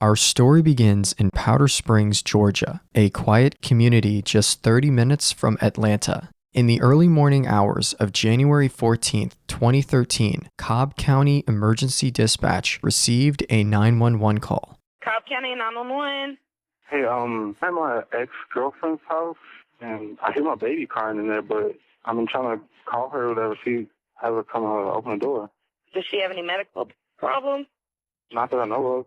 Our story begins in Powder Springs, Georgia, a quiet community just 30 minutes from Atlanta. In the early morning hours of January 14, 2013, Cobb County Emergency Dispatch received a 911 call. Cobb County 911. Hey, I'm at my ex-girlfriend's house, and I hear my baby crying in there, but I've been trying to call her or whatever. She has her come open the door. Does she have any medical problems? Not that I know of.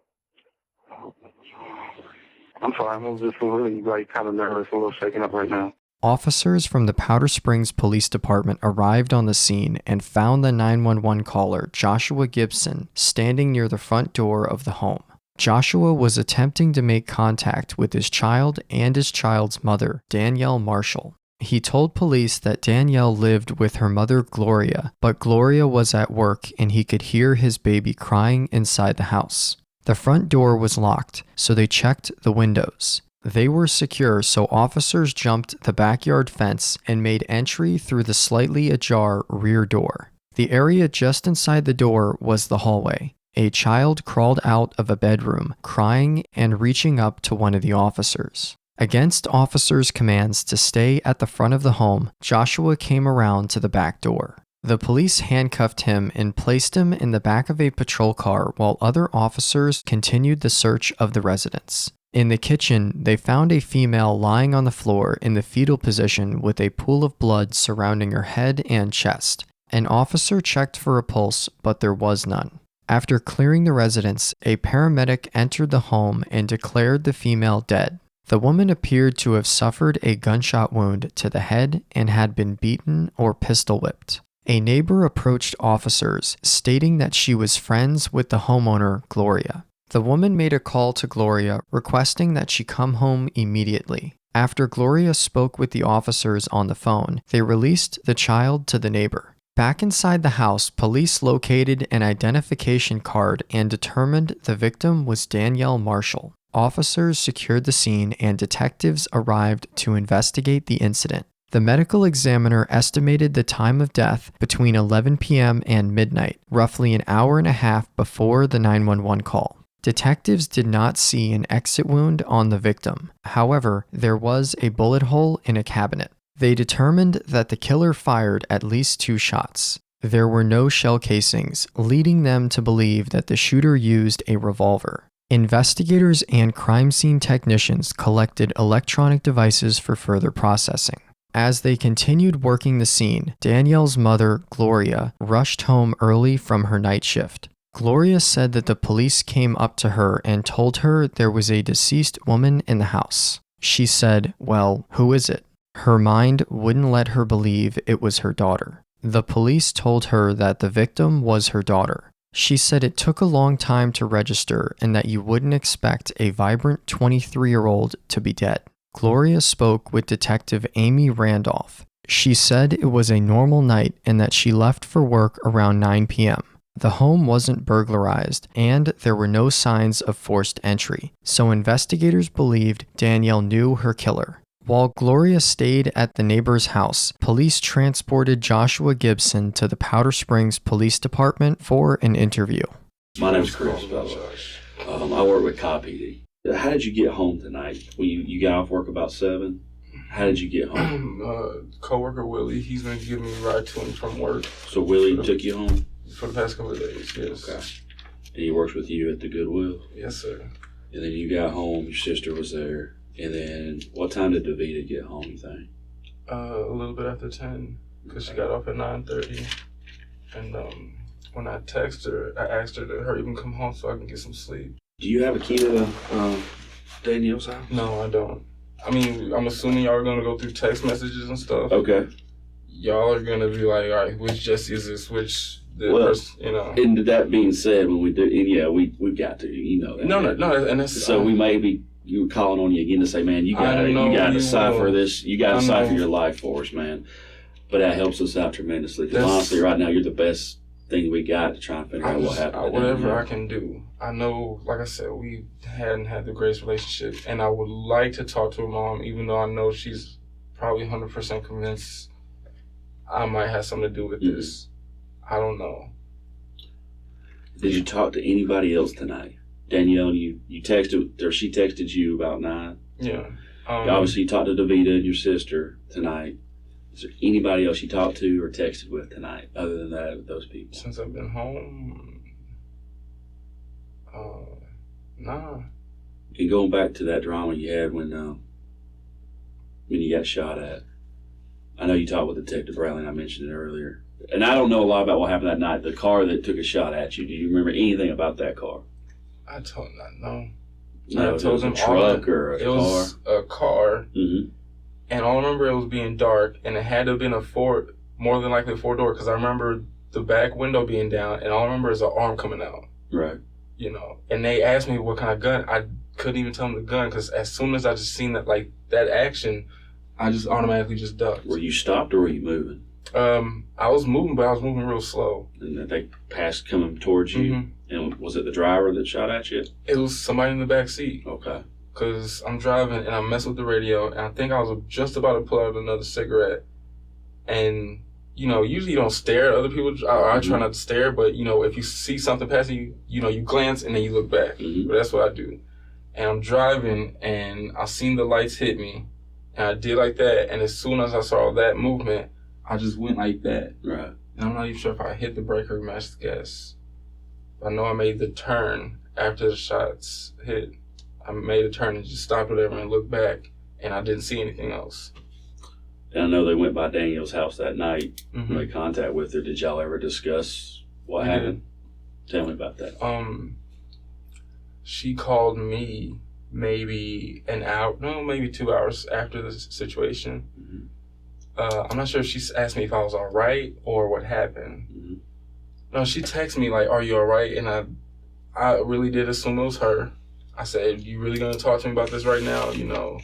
I'm sorry, I'm just really kind of nervous, a little shaken up right now. Officers from the Powder Springs Police Department arrived on the scene and found the 911 caller, Joshua Gibson, standing near the front door of the home. Joshua was attempting to make contact with his child and his child's mother, Danielle Marshall. He told police that Danielle lived with her mother, Gloria, but Gloria was at work and he could hear his baby crying inside the house. The front door was locked, so they checked the windows. They were secure, so officers jumped the backyard fence and made entry through the slightly ajar rear door. The area just inside the door was the hallway. A child crawled out of a bedroom, crying and reaching up to one of the officers. Against officers' commands to stay at the front of the home, Joshua came around to the back door. The police handcuffed him and placed him in the back of a patrol car while other officers continued the search of the residence. In the kitchen, they found a female lying on the floor in the fetal position with a pool of blood surrounding her head and chest. An officer checked for a pulse, but there was none. After clearing the residence, a paramedic entered the home and declared the female dead. The woman appeared to have suffered a gunshot wound to the head and had been beaten or pistol whipped. A neighbor approached officers, stating that she was friends with the homeowner, Gloria. The woman made a call to Gloria, requesting that she come home immediately. After Gloria spoke with the officers on the phone, they released the child to the neighbor. Back inside the house, police located an identification card and determined the victim was Danielle Marshall. Officers secured the scene and detectives arrived to investigate the incident. The medical examiner estimated the time of death between 11 p.m. and midnight, roughly an hour and a half before the 911 call. Detectives did not see an exit wound on the victim. However, there was a bullet hole in a cabinet. They determined that the killer fired at least 2 shots. There were no shell casings, leading them to believe that the shooter used a revolver. Investigators and crime scene technicians collected electronic devices for further processing. As they continued working the scene, Danielle's mother, Gloria, rushed home early from her night shift. Gloria said that the police came up to her and told her there was a deceased woman in the house. She said, "Well, who is it?" Her mind wouldn't let her believe it was her daughter. The police told her that the victim was her daughter. She said it took a long time to register and that you wouldn't expect a vibrant 23-year-old to be dead. Gloria spoke with Detective Amy Randolph. She said it was a normal night and that she left for work around 9 p.m. The home wasn't burglarized and there were no signs of forced entry, so investigators believed Danielle knew her killer. While Gloria stayed at the neighbor's house, police transported Joshua Gibson to the Powder Springs Police Department for an interview. My name's Chris. I work with Cobb PD. How did you get home tonight? When you got off work about 7? How did you get home? Coworker Willie, he's been giving me a ride to and from work. So Willie took you home? For the past couple of days, yes. Okay. And he works with you at the Goodwill? Yes, sir. And then you got home, your sister was there. And then what time did Davita get home, you think? A little bit after 10, because she got off at 9:30. And when I texted her, I asked her to hurry up and come home so I can get some sleep. Do you have a key to the Danielle's house? No, I don't. I mean, I'm assuming y'all are going to go through text messages and stuff. Okay. Y'all are going to be like, all right, which Jesse is this, which... And that being said, when we do, yeah, we've got to, you know that. No, and that's... So we may be calling on you again to say, man, you got to decipher this, you got to decipher your life for us, man. But that helps us out tremendously. Because honestly, right now, you're the best thing we got to try and figure out what happened. Whatever I can do. I know, like I said, we hadn't had the greatest relationship, and I would like to talk to her mom, even though I know she's probably 100% convinced I might have something to do with this. I don't know. Did you talk to anybody else tonight? Danielle, you texted, or she texted you about 9. Yeah. Obviously, you talked to Davita and your sister tonight. Is there anybody else you talked to or texted with tonight other than that, those people? Since I've been home, nah. And going back to that drama you had when you got shot at, I know you talked with Detective Bradley, and I mentioned it earlier. And I don't know a lot about what happened that night. The car that took a shot at you, do you remember anything about that car? I told him that, no. No, I told him a truck or a car? It was a car. Mm-hmm. And all I remember, it was being dark, and it had to have been more than likely a 4-door, because I remember the back window being down, and all I remember is an arm coming out. Right. You know, and they asked me what kind of gun. I couldn't even tell them the gun, because as soon as I just seen that action, I just automatically just ducked. Were you stopped or were you moving? I was moving, but I was moving real slow. And they passed coming towards you? Mm-hmm. And was it the driver that shot at you? It was somebody in the back seat. Okay. Because I'm driving and I mess with the radio, and I think I was just about to pull out another cigarette. And, you know, usually you don't stare at other people. I try not to stare, but, you know, if you see something passing you, you know, you glance and then you look back. Mm-hmm. But that's what I do. And I'm driving, and I seen the lights hit me, and I did like that. And as soon as I saw that movement, I just went like that. Right. And I'm not even sure if I hit the brake or matched the gas. I know I made the turn after the shots hit. I made a turn and just stopped whatever and looked back, and I didn't see anything else. And I know they went by Danielle's house that night. Mm-hmm. Made contact with her. Did y'all ever discuss what happened? Tell me about that. She called me maybe maybe 2 hours after the situation. Mm-hmm. I'm not sure if she asked me if I was all right or what happened. Mm-hmm. No, she texted me like, "Are you all right?" And I really did assume it was her. I said, "You really gonna talk to me about this right now?" You know.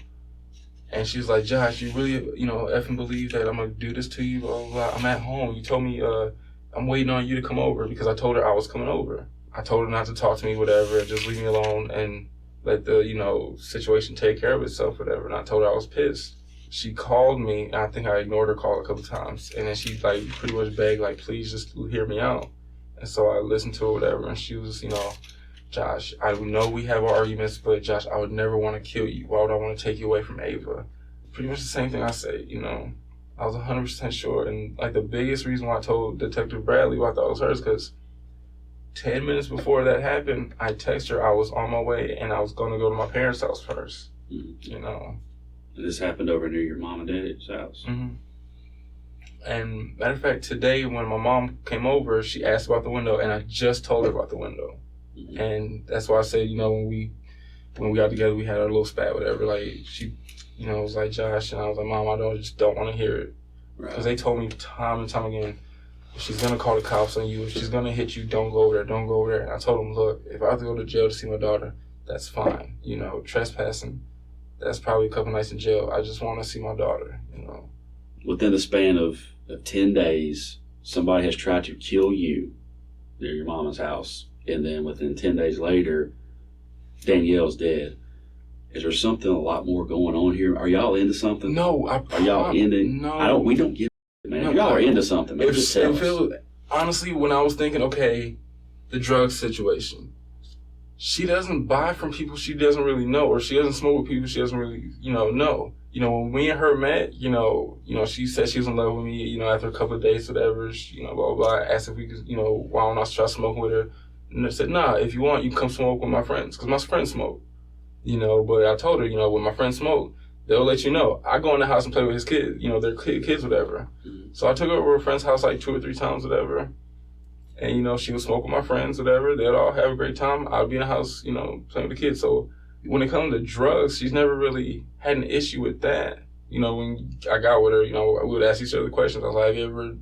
And she was like, "Josh, you really, you know, effing believe that I'm gonna do this to you? Blah, blah, blah. I'm at home. You told me I'm waiting on you to come over," because I told her I was coming over. I told her not to talk to me, whatever, just leave me alone and let the, you know, situation take care of itself, whatever. And I told her I was pissed. She called me, and I think I ignored her call a couple times. And then she, like, pretty much begged, like, please just hear me out. And so I listened to her, whatever, and she was, you know, "Josh, I know we have our arguments, but Josh, I would never want to kill you. Why would I want to take you away from Ava?" Pretty much the same thing I said, you know. I was 100% sure. And, like, the biggest reason why I told Detective Bradley what I thought was her is because 10 minutes before that happened, I texted her I was on my way and I was going to go to my parents' house first, you know. This happened over near your mom and dad's house? Mm-hmm. And matter of fact, today when my mom came over, she asked about the window, and I just told her about the window. Mm-hmm. And that's why I said, you know, when we got together, we had our little spat, whatever. Like, she, you know, was like, "Josh," and I was like, "Mom, I just don't want to hear it." Because they told me time and time again, if she's going to call the cops on you, if she's going to hit you, don't go over there, don't go over there. And I told them, look, if I have to go to jail to see my daughter, that's fine. You know, trespassing, that's probably a couple nights in jail. I just want to see my daughter, you know. Within the span of 10 days, somebody has tried to kill you near your mama's house. And then within 10 days later, Danielle's dead. Is there something a lot more going on here? Are y'all into something? No. Are y'all into? No. We don't give a man. No, y'all are into something, man. Just tell us. Honestly, when I was thinking, okay, the drug situation, she doesn't buy from people she doesn't really know, or she doesn't smoke with people she doesn't really, you know. You know, when me and her met, you know, she said she was in love with me, you know, after a couple of dates, whatever, you know, blah, blah, blah. I asked if we could, you know, why don't I try smoking with her? And I said, nah, if you want, you can come smoke with my friends, because my friends smoke, you know. But I told her, you know, when my friends smoke, they'll let you know. I go in the house and play with his kids, you know, their kids, whatever. Mm-hmm. So I took her over to a friend's house like 2 or 3 times, whatever. And, you know, she would smoke with my friends, whatever. They'd all have a great time. I'd be in the house, you know, playing with the kids. So when it comes to drugs, she's never really had an issue with that. You know, when I got with her, you know, we would ask each other questions. I was like, "Have you ever,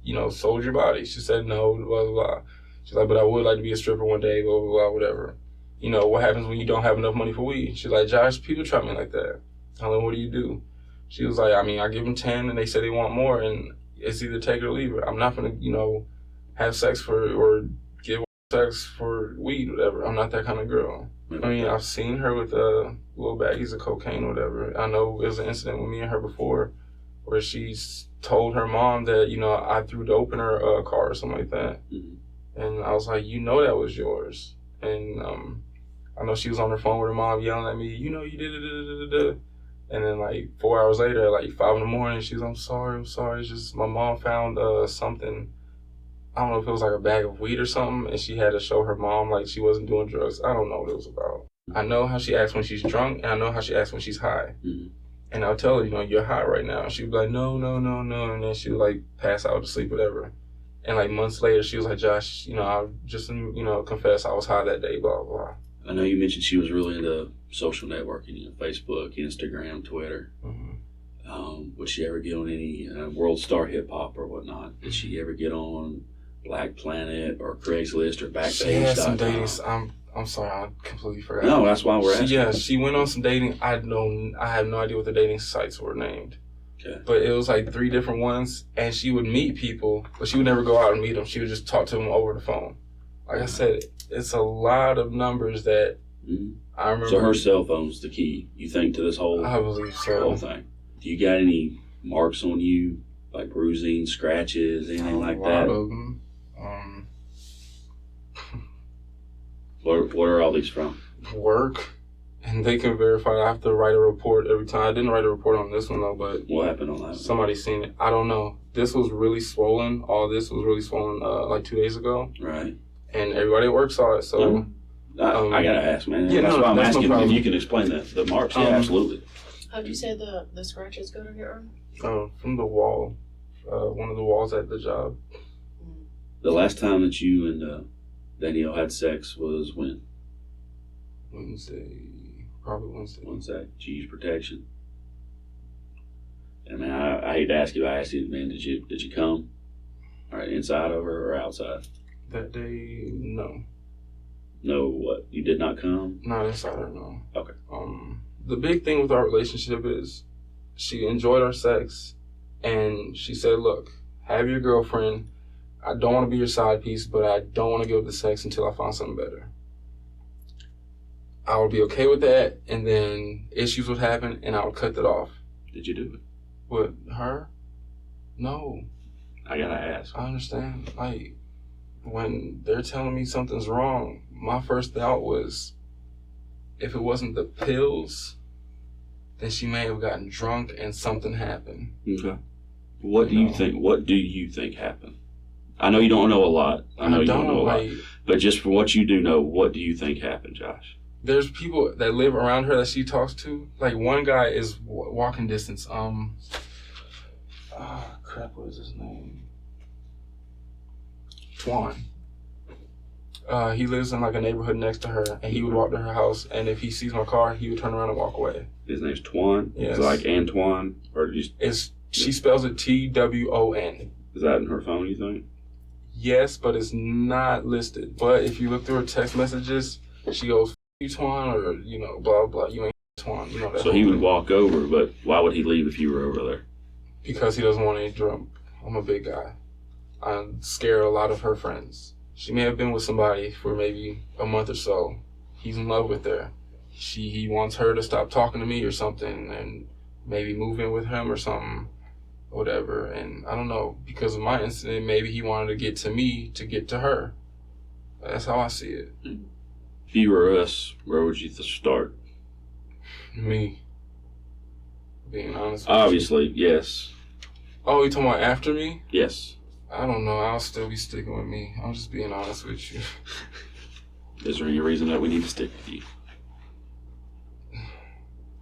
you know, sold your body?" She said, "No, blah, blah, blah." She's like, "But I would like to be a stripper one day, blah, blah, blah, whatever." You know, what happens when you don't have enough money for weed? She's like, "Josh, people try me like that." I was like, "What do you do?" She was like, I give them 10 and they say they want more, and it's either take it or leave it. I'm not going to, you know, have sex or give sex for weed, whatever. I'm not that kind of girl. I mean, I've seen her with little baggies of cocaine or whatever. I know there was an incident with me and her before where she's told her mom that, you know, I threw dope in her car or something like that. Mm-hmm. And I was like, you know that was yours. And I know she was on her phone with her mom yelling at me, you know, you did it. And then like 4 hours later, at like 5 a.m, she was, I'm sorry. It's just my mom found something. I don't know if it was like a bag of weed or something, and she had to show her mom like she wasn't doing drugs. I don't know what it was about. I know how she acts when she's drunk, and I know how she acts when she's high. Mm-hmm. And I'll tell her, you know, you're high right now. She'd be like, no. And then she would like pass out to sleep, whatever. And like months later, she was like, Josh, you know, I just, you know, confess I was high that day, blah, blah. I know you mentioned she was really into social networking, you know, Facebook, Instagram, Twitter. Mm-hmm. Would she ever get on any World Star Hip Hop or whatnot? Did she ever get on Black Planet or Craigslist or Backpage.com? She had some dating. I'm sorry, I completely forgot. No, that's why we're asking. Yeah, she went on some dating. I have no idea what the dating sites were named. Okay. But it was like 3 different ones, and she would meet people, but she would never go out and meet them. She would just talk to them over the phone. Like I said, it's a lot of numbers that I remember. So her cell phone's the key, you think, to this whole, I believe so. Whole thing. Do you got any marks on you, like bruising, scratches, anything like that? A lot of them. What are all these from? Work, and they can verify. I have to write a report every time. I didn't write a report on this one though, but what happened on that? Somebody's seen it. I don't know. This was really swollen. All this was really swollen like 2 days ago. Right. And everybody at work saw it. So I gotta ask, man. Yeah, that's why I'm asking no if you can explain the marks. Yeah, absolutely. How'd you say the scratches go to your arm? From the wall, one of the walls at the job. The last time that you and Danielle had sex was when? Probably Wednesday. Wednesday. Did you use protection? And man, I hate to ask you. I asked you, man. Did you come? All right, inside of her or outside? That day, no. No, what? You did not come? Not inside her, no. Okay. The big thing with our relationship is she enjoyed our sex, and she said, look, have your girlfriend. I don't want to be your side piece, but I don't want to give up the sex until I find something better. I would be okay with that, and then issues would happen, and I would cut that off. Did you do it? With her? No. I gotta ask. I understand. Like, when they're telling me something's wrong, my first thought was, if it wasn't the pills, then she may have gotten drunk and something happened. Okay. What do you think happened? I know you don't know a lot. I know you don't know a lot. But just for what you do know, what do you think happened, Josh? There's people that live around her that she talks to. Like, one guy is walking distance. Crap, what is his name? Twan. He lives in like a neighborhood next to her, and he would walk to her house, and if he sees my car, he would turn around and walk away. His name's Twan? Yes. Is it like Antoine? Or she spells it Twon. Is that in her phone, you think? Yes, but it's not listed. But if you look through her text messages, she goes, you Twan, or, you know, blah, blah, you ain't Twan. You know that. So he would walk over, but why would he leave if you were over there? Because he doesn't want any drunk. I'm a big guy. I'm scared a lot of her friends. She may have been with somebody for maybe a month or so. He's in love with her. He wants her to stop talking to me or something and maybe move in with him or something, whatever. And I don't know, because of my incident, maybe he wanted to get to me to get to her. That's how I see it. If you were us, where would you start? Me. Being honest with Obviously, you. yes. Oh, you talking about after me? Yes. I don't know. I'll still be sticking with me. I'm just being honest with you. Is there any reason that we need to stick with you?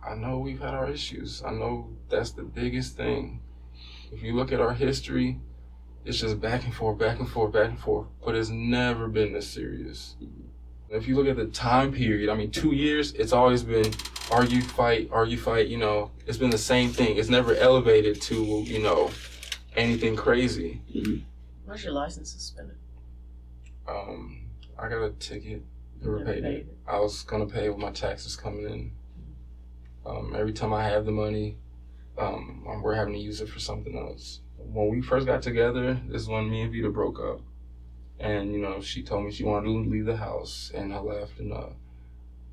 I know we've had our issues. I know that's the biggest thing. If you look at our history, it's just back and forth, back and forth, back and forth. But it's never been this serious. If you look at the time period, I mean, 2 years, it's always been argue, fight, you know. It's been the same thing. It's never elevated to, you know, anything crazy. Mm-hmm. Why's your license suspended? I got a ticket. Never paid it. I was gonna pay with my taxes coming in. Every time I have the money, we're having to use it for something else. When we first got together, this is when me and Vita broke up. And, you know, she told me she wanted to leave the house, and I left. And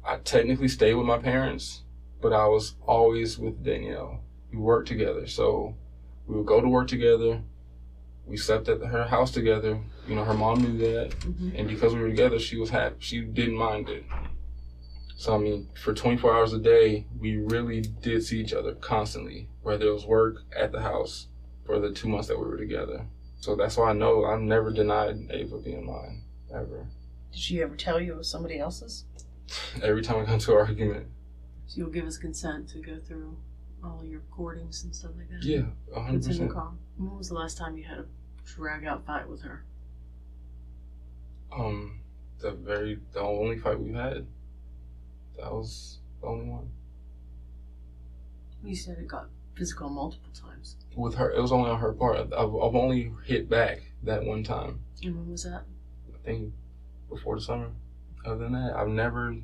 I technically stayed with my parents, but I was always with Danielle. We worked together, so we would go to work together. We slept at her house together. You know, her mom knew that. Mm-hmm. And because we were together, she was happy. She didn't mind it. So, I mean, for 24 hours a day, we really did see each other constantly, whether it was work, at the house, for the 2 months that we were together. So that's why I know I've never denied Ava being mine, ever. Did she ever tell you it was somebody else's? Every time we got into an argument. So you'll give us consent to go through all your recordings and stuff like that? Yeah, 100%. When was the last time you had a drag-out fight with her? The only fight we had. That was the only one. You said it got physical multiple times. With her, it was only on her part. I've only hit back that one time. And when was that? I think before the summer. Other than that, I've never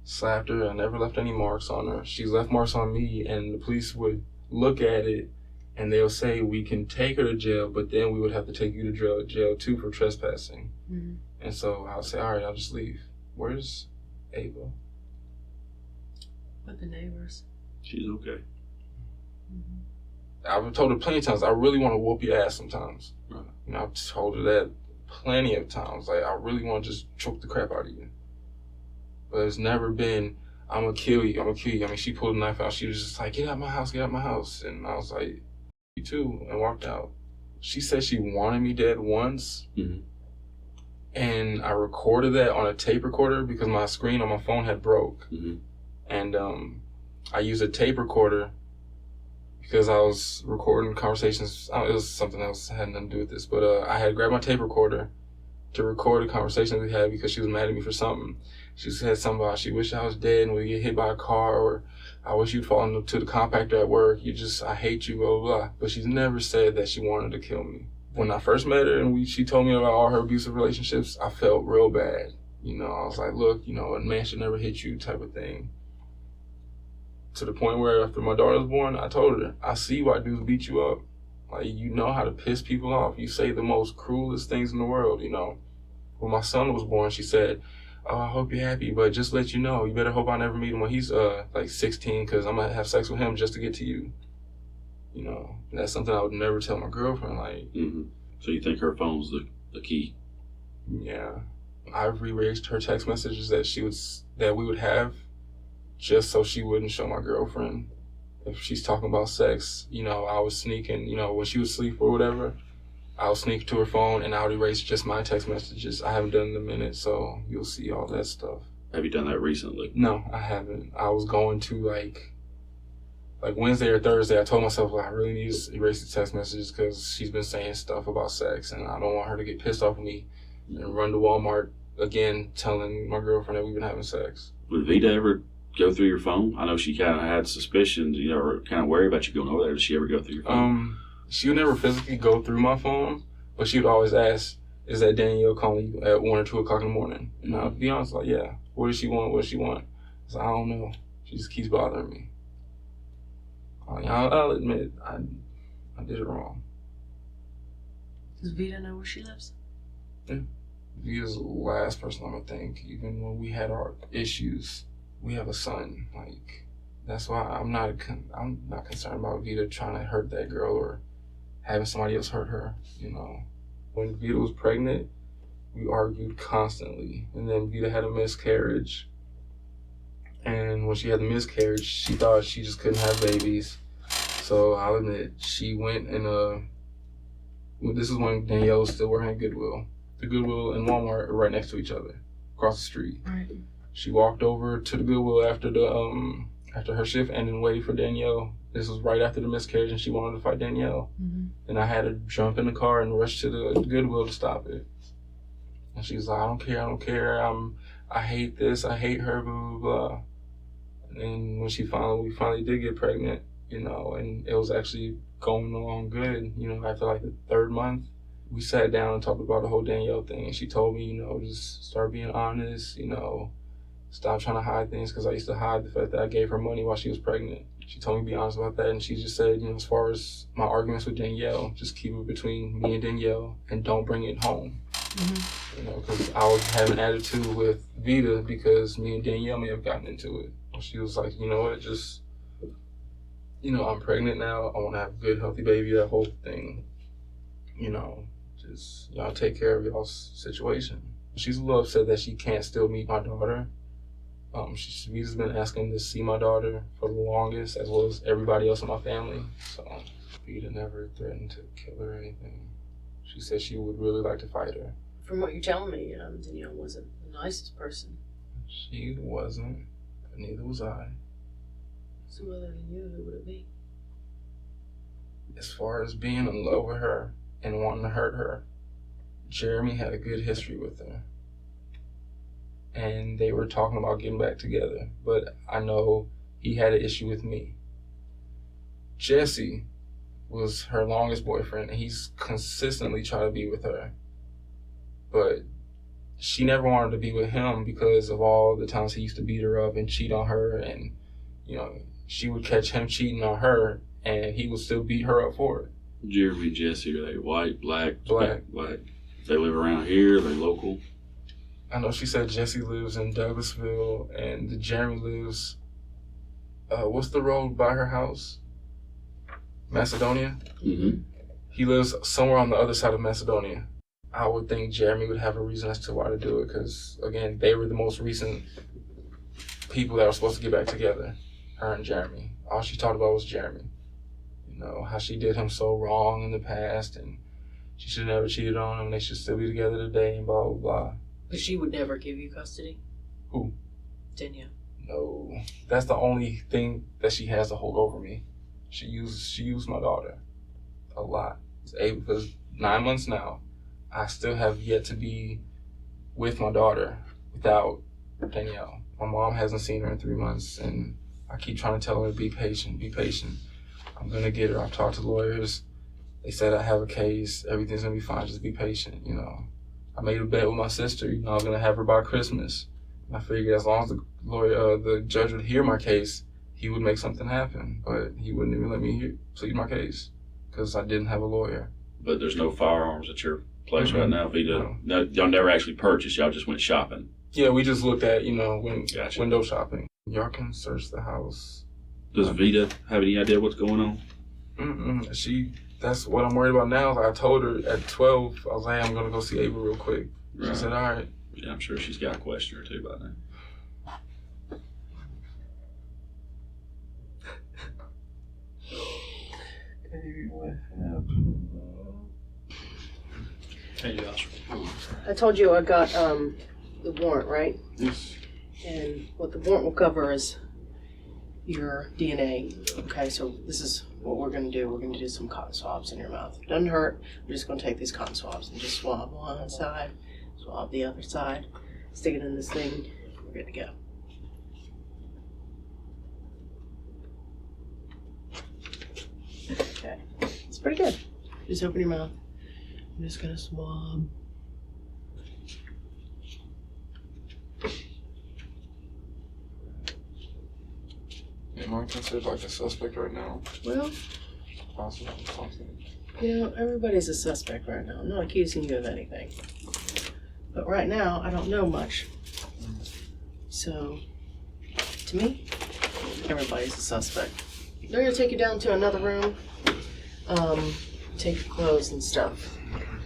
slapped her. I never left any marks on her. She's left marks on me, and the police would look at it, and they'll say, we can take her to jail, but then we would have to take you to jail too for trespassing. Mm-hmm. And so I'll say, all right, I'll just leave. Where's Ava? With the neighbors. She's okay. Mm-hmm. I've told her plenty of times, I really want to whoop your ass sometimes. Right. You know, I've told her that plenty of times. Like, I really want to just choke the crap out of you. But it's never been, I'm going to kill you, I'm going to kill you. I mean, she pulled a knife out. She was just like, get out my house, get out my house. And I was like, you too, and walked out. She said she wanted me dead once. Mm-hmm. And I recorded that on a tape recorder because my screen on my phone had broke. Mm-hmm. And I used a tape recorder because I was recording conversations. It was something else, had nothing to do with this. But I had grabbed my tape recorder to record a conversation we had because she was mad at me for something. She said something about she wished I was dead and we get hit by a car, or I wish you'd fall into the compactor at work. I hate you, blah, blah, blah. But she's never said that she wanted to kill me. When I first met her and she told me about all her abusive relationships, I felt real bad. You know, I was like, look, you know, a man should never hit you type of thing. To the point where after my daughter was born, I told her, I see why dudes beat you up. Like, you know how to piss people off. You say the most cruelest things in the world, you know. When my son was born, she said, oh, I hope you're happy, but just let you know, you better hope I never meet him when he's like 16, because I'm going to have sex with him just to get to you. You know, and that's something I would never tell my girlfriend. Like, mm-hmm. So you think her phone's the key? Yeah. I've erased her text messages that we would have just so she wouldn't show my girlfriend. If she's talking about sex, you know, I was sneaking, you know, when she would sleep or whatever, I'll sneak to her phone and I would erase just my text messages. I haven't done it in a minute, so you'll see all that stuff. Have you done that recently? No, I haven't. I was going to like Wednesday or Thursday, I told myself, I really need to erase the text messages because she's been saying stuff about sex and I don't want her to get pissed off at me and run to Walmart again telling my girlfriend that we've been having sex. Would Vita ever go through your phone? I know she kind of had suspicions, you know, or kind of worried about you going over there. Did she ever go through your phone? She would never physically go through my phone, but she would always ask, is that Danielle calling you at 1 or 2 o'clock in the morning? And I'll be honest, like, yeah. What does she want? What does she want? I was like, I don't know. She just keeps bothering me. I'll admit, I did it wrong. Does Vita know where she lives? Yeah. Vita's the last person I'm gonna think. Even when we had our issues, we have a son. Like, that's why I'm not concerned about Vita trying to hurt that girl or having somebody else hurt her, you know. When Vita was pregnant, we argued constantly. And then Vita had a miscarriage. And when she had the miscarriage, she thought she just couldn't have babies. So I'll admit, she went and this is when Danielle was still working at Goodwill. The Goodwill and Walmart are right next to each other, across the street. Right. She walked over to the Goodwill after her shift ended and waited for Danielle. This was right after the miscarriage, and she wanted to fight Danielle. Mm-hmm. And I had to jump in the car and rush to the Goodwill to stop it. And she was like, I don't care. I hate this. I hate her. Blah blah blah. And when we finally did get pregnant, you know, and it was actually going along good. You know, after like the 3rd month, we sat down and talked about the whole Danielle thing. And she told me, you know, just start being honest. You know, stop trying to hide things, because I used to hide the fact that I gave her money while she was pregnant. She told me to be honest about that, and she just said, you know, as far as my arguments with Danielle, just keep it between me and Danielle and don't bring it home. Mm-hmm. You know, because I was having an attitude with Vita because me and Danielle may have gotten into it. And she was like, you know what, just, you know, I'm pregnant now. I want to have a good, healthy baby, that whole thing. You know, just y'all take care of y'all's situation. She's a little upset that she can't still meet my daughter. She's been asking to see my daughter for the longest, as well as everybody else in my family. So Vita never threatened to kill her or anything. She said she would really like to fight her. From what you're telling me, Danielle wasn't the nicest person. She wasn't, but neither was I. So other than you, who would it be? As far as being in love with her and wanting to hurt her, Jeremy had a good history with her. And they were talking about getting back together, but I know he had an issue with me. Jesse was her longest boyfriend, and he's consistently tried to be with her. But she never wanted to be with him because of all the times he used to beat her up and cheat on her, and, she would catch him cheating on her, and he would still beat her up for it. Jeremy and Jesse, are they white, black? Black. They live around here? Are they local? I know she said Jesse lives in Douglasville, and Jeremy lives, what's the road by her house? Macedonia? Mm-hmm. He lives somewhere on the other side of Macedonia. I would think Jeremy would have a reason as to why to do it, because, again, they were the most recent people that were supposed to get back together, her and Jeremy. All she talked about was Jeremy. How she did him so wrong in the past, and she should have never cheated on him, they should still be together today, and blah, blah, blah. But she would never give you custody? Who? Danielle. No. That's the only thing that she has to hold over me. She used my daughter a lot. Because 9 months now, I still have yet to be with my daughter without Danielle. My mom hasn't seen her in 3 months, and I keep trying to tell her, be patient, be patient. I'm going to get her. I've talked to lawyers. They said I have a case. Everything's going to be fine. Just be patient, I made a bet with my sister, I was going to have her by Christmas. And I figured as long as the judge would hear my case, he would make something happen. But he wouldn't even let me plead my case because I didn't have a lawyer. But there's no firearms at your place Mm-hmm. right now, Vita? No. Y'all never actually purchased. Y'all just went shopping? Yeah, we just looked at, Gotcha. window shopping. Y'all can search the house. Does Vita have any idea what's going on? That's what I'm worried about now. I told her at 12, I was like, hey, I'm going to go see Ava real quick. She said, all right. Yeah, I'm sure she's got a question or two by now. What happened? Hey, Josh. I told you I got the warrant, right? Yes. And what the warrant will cover is your DNA. Okay, so this is what we're going to do. We're going to do some cotton swabs in your mouth. It doesn't hurt. We're just going to take these cotton swabs and just swab one side, swab the other side, stick it in this thing. We're good to go. Okay, it's pretty good. Just open your mouth. I'm just going to swab. Am I considered like a suspect right now? Well, Possible something. Everybody's a suspect right now. I'm not accusing you of anything. But right now, I don't know much. So, to me, everybody's a suspect. They're gonna take you down to another room, take your clothes and stuff,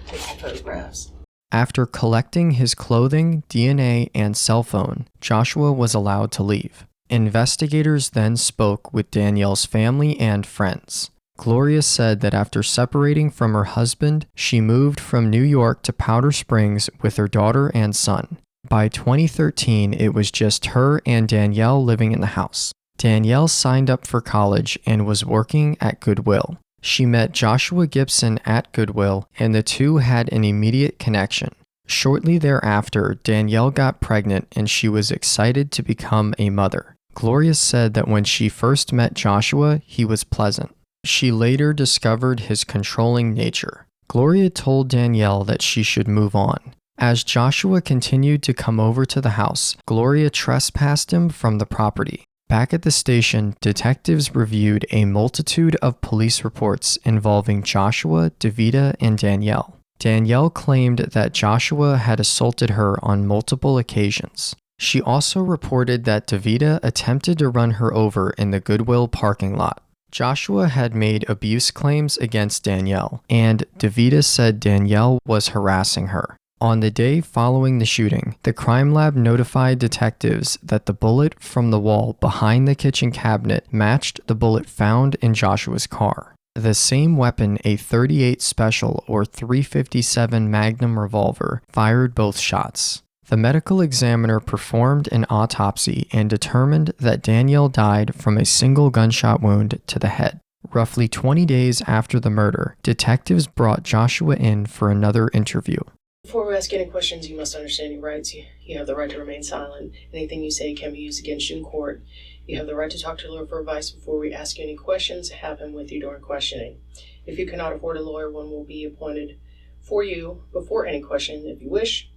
take some photographs. After collecting his clothing, DNA, and cell phone, Joshua was allowed to leave. Investigators then spoke with Danielle's family and friends. Gloria said that after separating from her husband, she moved from New York to Powder Springs with her daughter and son. By 2013, it was just her and Danielle living in the house. Danielle signed up for college and was working at Goodwill. She met Joshua Gibson at Goodwill, and the two had an immediate connection. Shortly thereafter, Danielle got pregnant and she was excited to become a mother. Gloria said that when she first met Joshua, he was pleasant. She later discovered his controlling nature. Gloria told Danielle that she should move on. As Joshua continued to come over to the house, Gloria trespassed him from the property. Back at the station, detectives reviewed a multitude of police reports involving Joshua, Davida, and Danielle. Danielle claimed that Joshua had assaulted her on multiple occasions. She also reported that Davida attempted to run her over in the Goodwill parking lot. Joshua had made abuse claims against Danielle, and Davida said Danielle was harassing her. On the day following the shooting, the crime lab notified detectives that the bullet from the wall behind the kitchen cabinet matched the bullet found in Joshua's car. The same weapon, a .38 Special or .357 Magnum revolver, fired both shots. The medical examiner performed an autopsy and determined that Danielle died from a single gunshot wound to the head. Roughly 20 days after the murder, detectives brought Joshua in for another interview. Before we ask any questions, you must understand your rights. You have the right to remain silent. Anything you say can be used against you in court. You have the right to talk to a lawyer for advice before we ask you any questions. Have him with you during questioning. If you cannot afford a lawyer, one will be appointed for you before any question if you wish.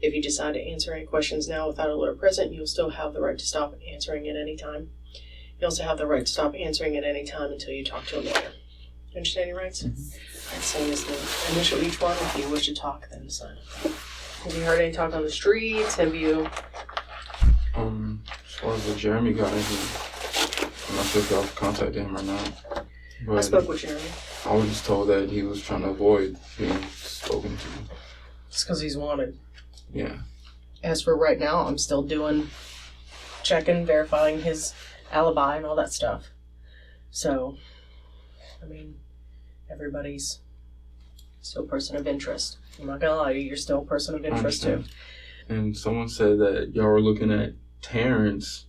If you decide to answer any questions now without a lawyer present, you'll still have the right to stop answering at any time. You also have the right to stop answering at any time until you talk to a lawyer. You understand your rights? Alright, same as the initial each one. If you wish to talk, then sign. Have you heard any talk on the streets? Have you... As far as the Jeremy guy, I'm not sure if y'all contacted him or not. But I spoke with Jeremy. I was just told that he was trying to avoid being spoken to. It's because he's wanted. Yeah. As for right now, I'm still checking, verifying his alibi and all that stuff. So, I mean, everybody's still a person of interest. I'm not gonna lie to you, you're still a person of interest too. And someone said that y'all were looking at Terrence,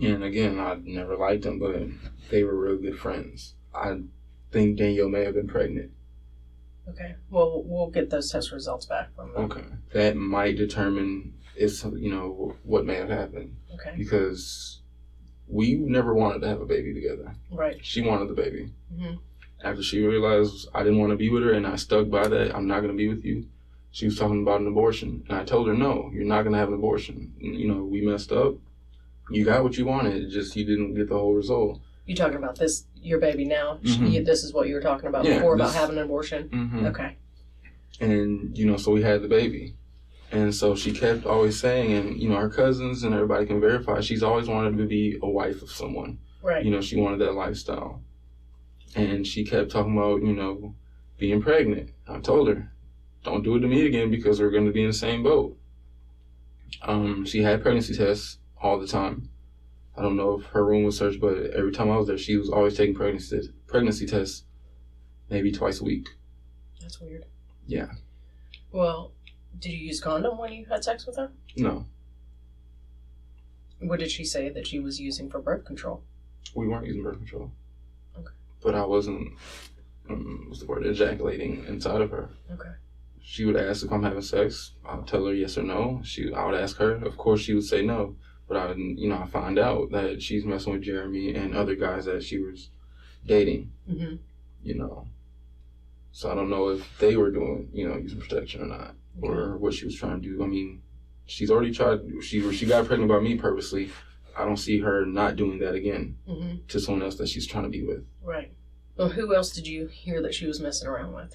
and again, I never liked him, but they were real good friends. I think Danielle may have been pregnant. Okay, well, we'll get those test results back from them. Okay, that might determine what may have happened. Okay. Because we never wanted to have a baby together. Right. She wanted the baby. Mm-hmm. After she realized I didn't want to be with her and I stuck by that, I'm not going to be with you, she was talking about an abortion. And I told her, no, you're not going to have an abortion. We messed up. You got what you wanted, just you didn't get the whole result. You talking about this, your baby now? Mm-hmm. This is what you were talking about before, about having an abortion? Mm-hmm. Okay. And, so we had the baby. And so she kept always saying, and, her cousins and everybody can verify, she's always wanted to be a wife of someone. Right. She wanted that lifestyle. And she kept talking about, being pregnant. I told her, don't do it to me again because we're going to be in the same boat. She had pregnancy tests all the time. I don't know if her room was searched, but every time I was there, she was always taking pregnancy tests maybe twice a week. That's weird. Yeah. Well, did you use condom when you had sex with her? No. What did she say that she was using for birth control? We weren't using birth control. Okay. But I wasn't, ejaculating inside of her. Okay. She would ask if I'm having sex. I'll tell her yes or no. I would ask her. Of course, she would say no. But I find out that she's messing with Jeremy and other guys that she was dating. Mm-hmm. So I don't know if they were doing, using protection or not, or what she was trying to do. I mean, she's already tried. She got pregnant by me purposely. I don't see her not doing that again to someone else that she's trying to be with. Right. Well, who else did you hear that she was messing around with?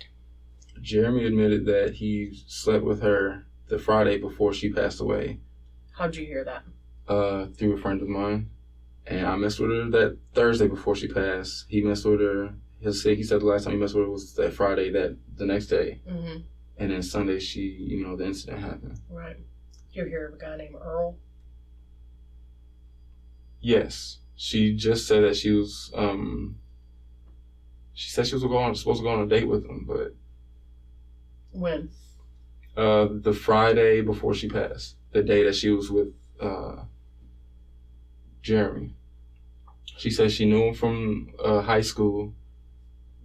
Jeremy admitted that he slept with her the Friday before she passed away. How'd you hear that? Through a friend of mine. And I messed with her that Thursday before she passed. He messed with her. He said the last time he messed with her was that Friday, the next day. Mm-hmm. And then Sunday, the incident happened. Right. Did you ever hear of a guy named Earl? Yes. She just said that she was, supposed to go on a date with him, but. When? The Friday before she passed. The day that she was with, Jeremy. She said she knew him from high school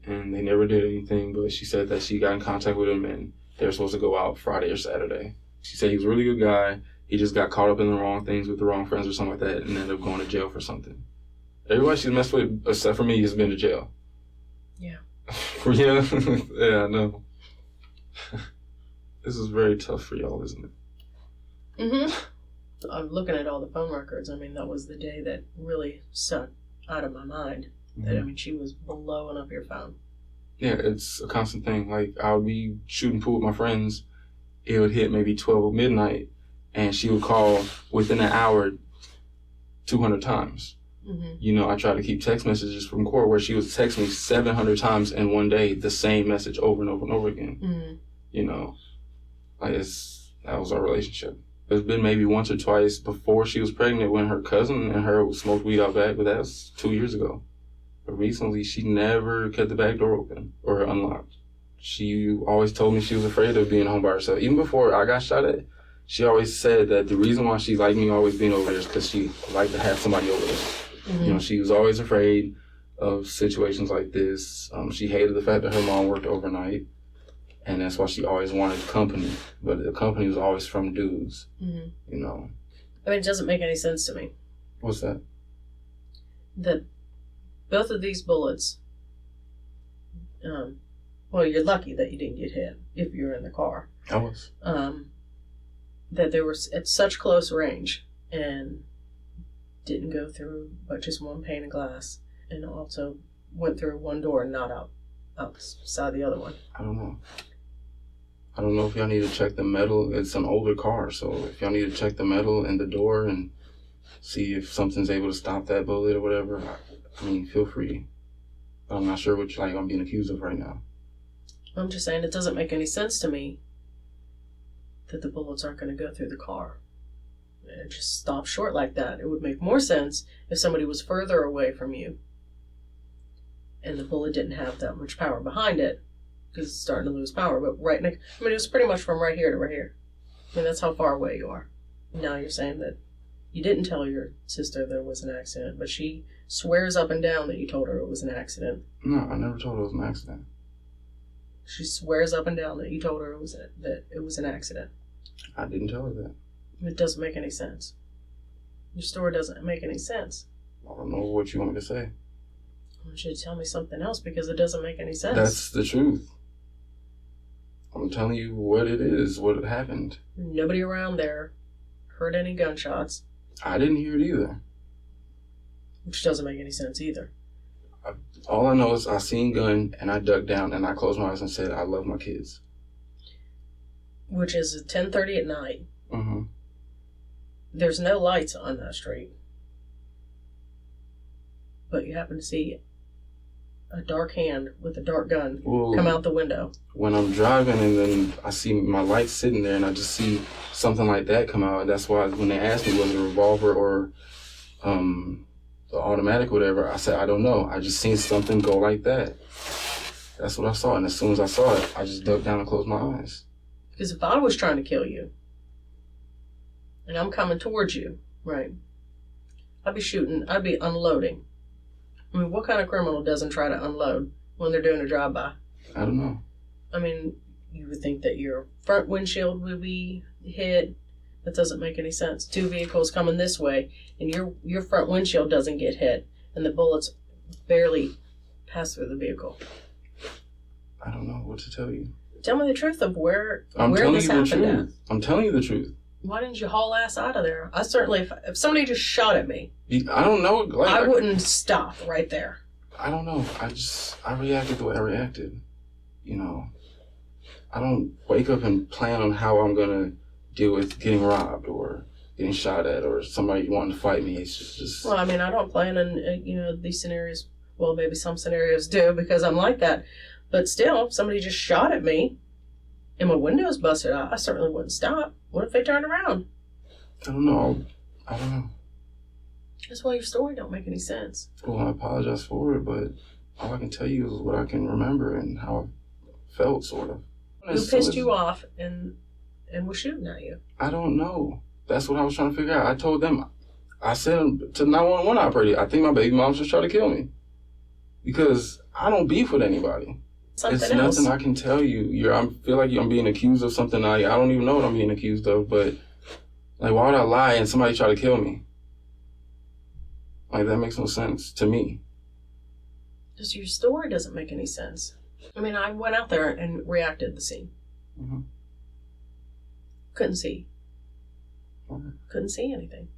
and they never did anything, but she said that she got in contact with him and they were supposed to go out Friday or Saturday. She said he was a really good guy. He just got caught up in the wrong things with the wrong friends or something like that and ended up going to jail for something. Everybody she's messed with, except for me, has been to jail. Yeah. Yeah, I know. This is very tough for y'all, isn't it? Mm-hmm. I'm looking at all the phone records. I mean, that was the day that really stuck out of my mind. Mm-hmm. She was blowing up your phone. Yeah, it's a constant thing. Like, I would be shooting pool with my friends. It would hit maybe 12 midnight, and she would call within an hour 200 times. Mm-hmm. I tried to keep text messages from court where she would text me 700 times in one day, the same message over and over and over again. Mm-hmm. Like, that was our relationship. There's been maybe once or twice before she was pregnant when her cousin and her smoked weed out back, but that was 2 years ago. But recently, she never kept the back door open or unlocked. She always told me she was afraid of being home by herself. Even before I got shot at, she always said that the reason why she liked me always being over there is because she liked to have somebody over there. Mm-hmm. You know, she was always afraid of situations like this. She hated the fact that her mom worked overnight, and that's why she always wanted company. But the company was always from dudes, you know. I mean, it doesn't make any sense to me. What's that? That both of these bullets, well, you're lucky that you didn't get hit if you were in the car. I was. That they were at such close range and didn't go through but just one pane of glass, and also went through one door and not outside the other one. I don't know. I don't know if y'all need to check the metal. It's an older car, so if y'all need to check the metal in the door and see if something's able to stop that bullet or whatever, I mean, feel free. But I'm not sure what I'm being accused of right now. I'm just saying it doesn't make any sense to me that the bullets aren't going to go through the car. It just stops short like that. It would make more sense if somebody was further away from you and the bullet didn't have that much power behind it, because it's starting to lose power. But right next, I mean, it was pretty much from right here to right here. I mean, that's how far away you are. Now you're saying that you didn't tell your sister there was an accident, but she swears up and down that you told her it was an accident. No, I never told her it was an accident. She swears up and down that you told her that it was an accident. I didn't tell her that. It doesn't make any sense. Your story doesn't make any sense. I don't know what you want me to say. I want you to tell me something else, because it doesn't make any sense. That's the truth. I'm telling you what it is, what happened. Nobody around there heard any gunshots. I didn't hear it either. Which doesn't make any sense either. All I know is I seen gun and I ducked down and I closed my eyes and said, I love my kids. Which is at 10:30 at night. Mm-hmm. There's no lights on that street. But you happen to see a dark hand with a dark gun come out the window. When I'm driving and then I see my lights sitting there and I just see something like that come out. That's why when they asked me was it a revolver or the automatic or whatever, I said, I don't know. I just seen something go like that. That's what I saw. And as soon as I saw it, I just ducked down and closed my eyes. Because if I was trying to kill you and I'm coming towards you, right, I'd be shooting, I'd be unloading. I mean, what kind of criminal doesn't try to unload when they're doing a drive-by? I don't know. I mean, you would think that your front windshield would be hit. That doesn't make any sense. Two vehicles coming this way, and your front windshield doesn't get hit, and the bullets barely pass through the vehicle. I don't know what to tell you. Tell me the truth of where this happened at. I'm telling you the truth. Why didn't you haul ass out of there? I certainly, if somebody just shot at me, I don't know. I wouldn't stop right there. I don't know. I reacted the way I reacted. You know, I don't wake up and plan on how I'm going to deal with getting robbed or getting shot at or somebody wanting to fight me. It's just... Well, I mean, I don't plan in, these scenarios. Well, maybe some scenarios do because I'm like that. But still, if somebody just shot at me and my window's busted out, I certainly wouldn't stop. What if they turned around? I don't know. That's why your story don't make any sense. Well, I apologize for it, but all I can tell you is what I can remember and how I felt, sort of. Who pissed you off and was shooting at you? I don't know. That's what I was trying to figure out. I told them, I said to the 911 operator, I think my baby mom's just trying to kill me. Because I don't beef with anybody. It's nothing I can tell you. I feel like I'm being accused of something I don't even know what I'm being accused of, but like, why would I lie and somebody try to kill me? Like, that makes no sense to me. Just your story doesn't make any sense. I mean, I went out there and reacted to the scene. Mm-hmm. Couldn't see. Mm-hmm. Couldn't see anything.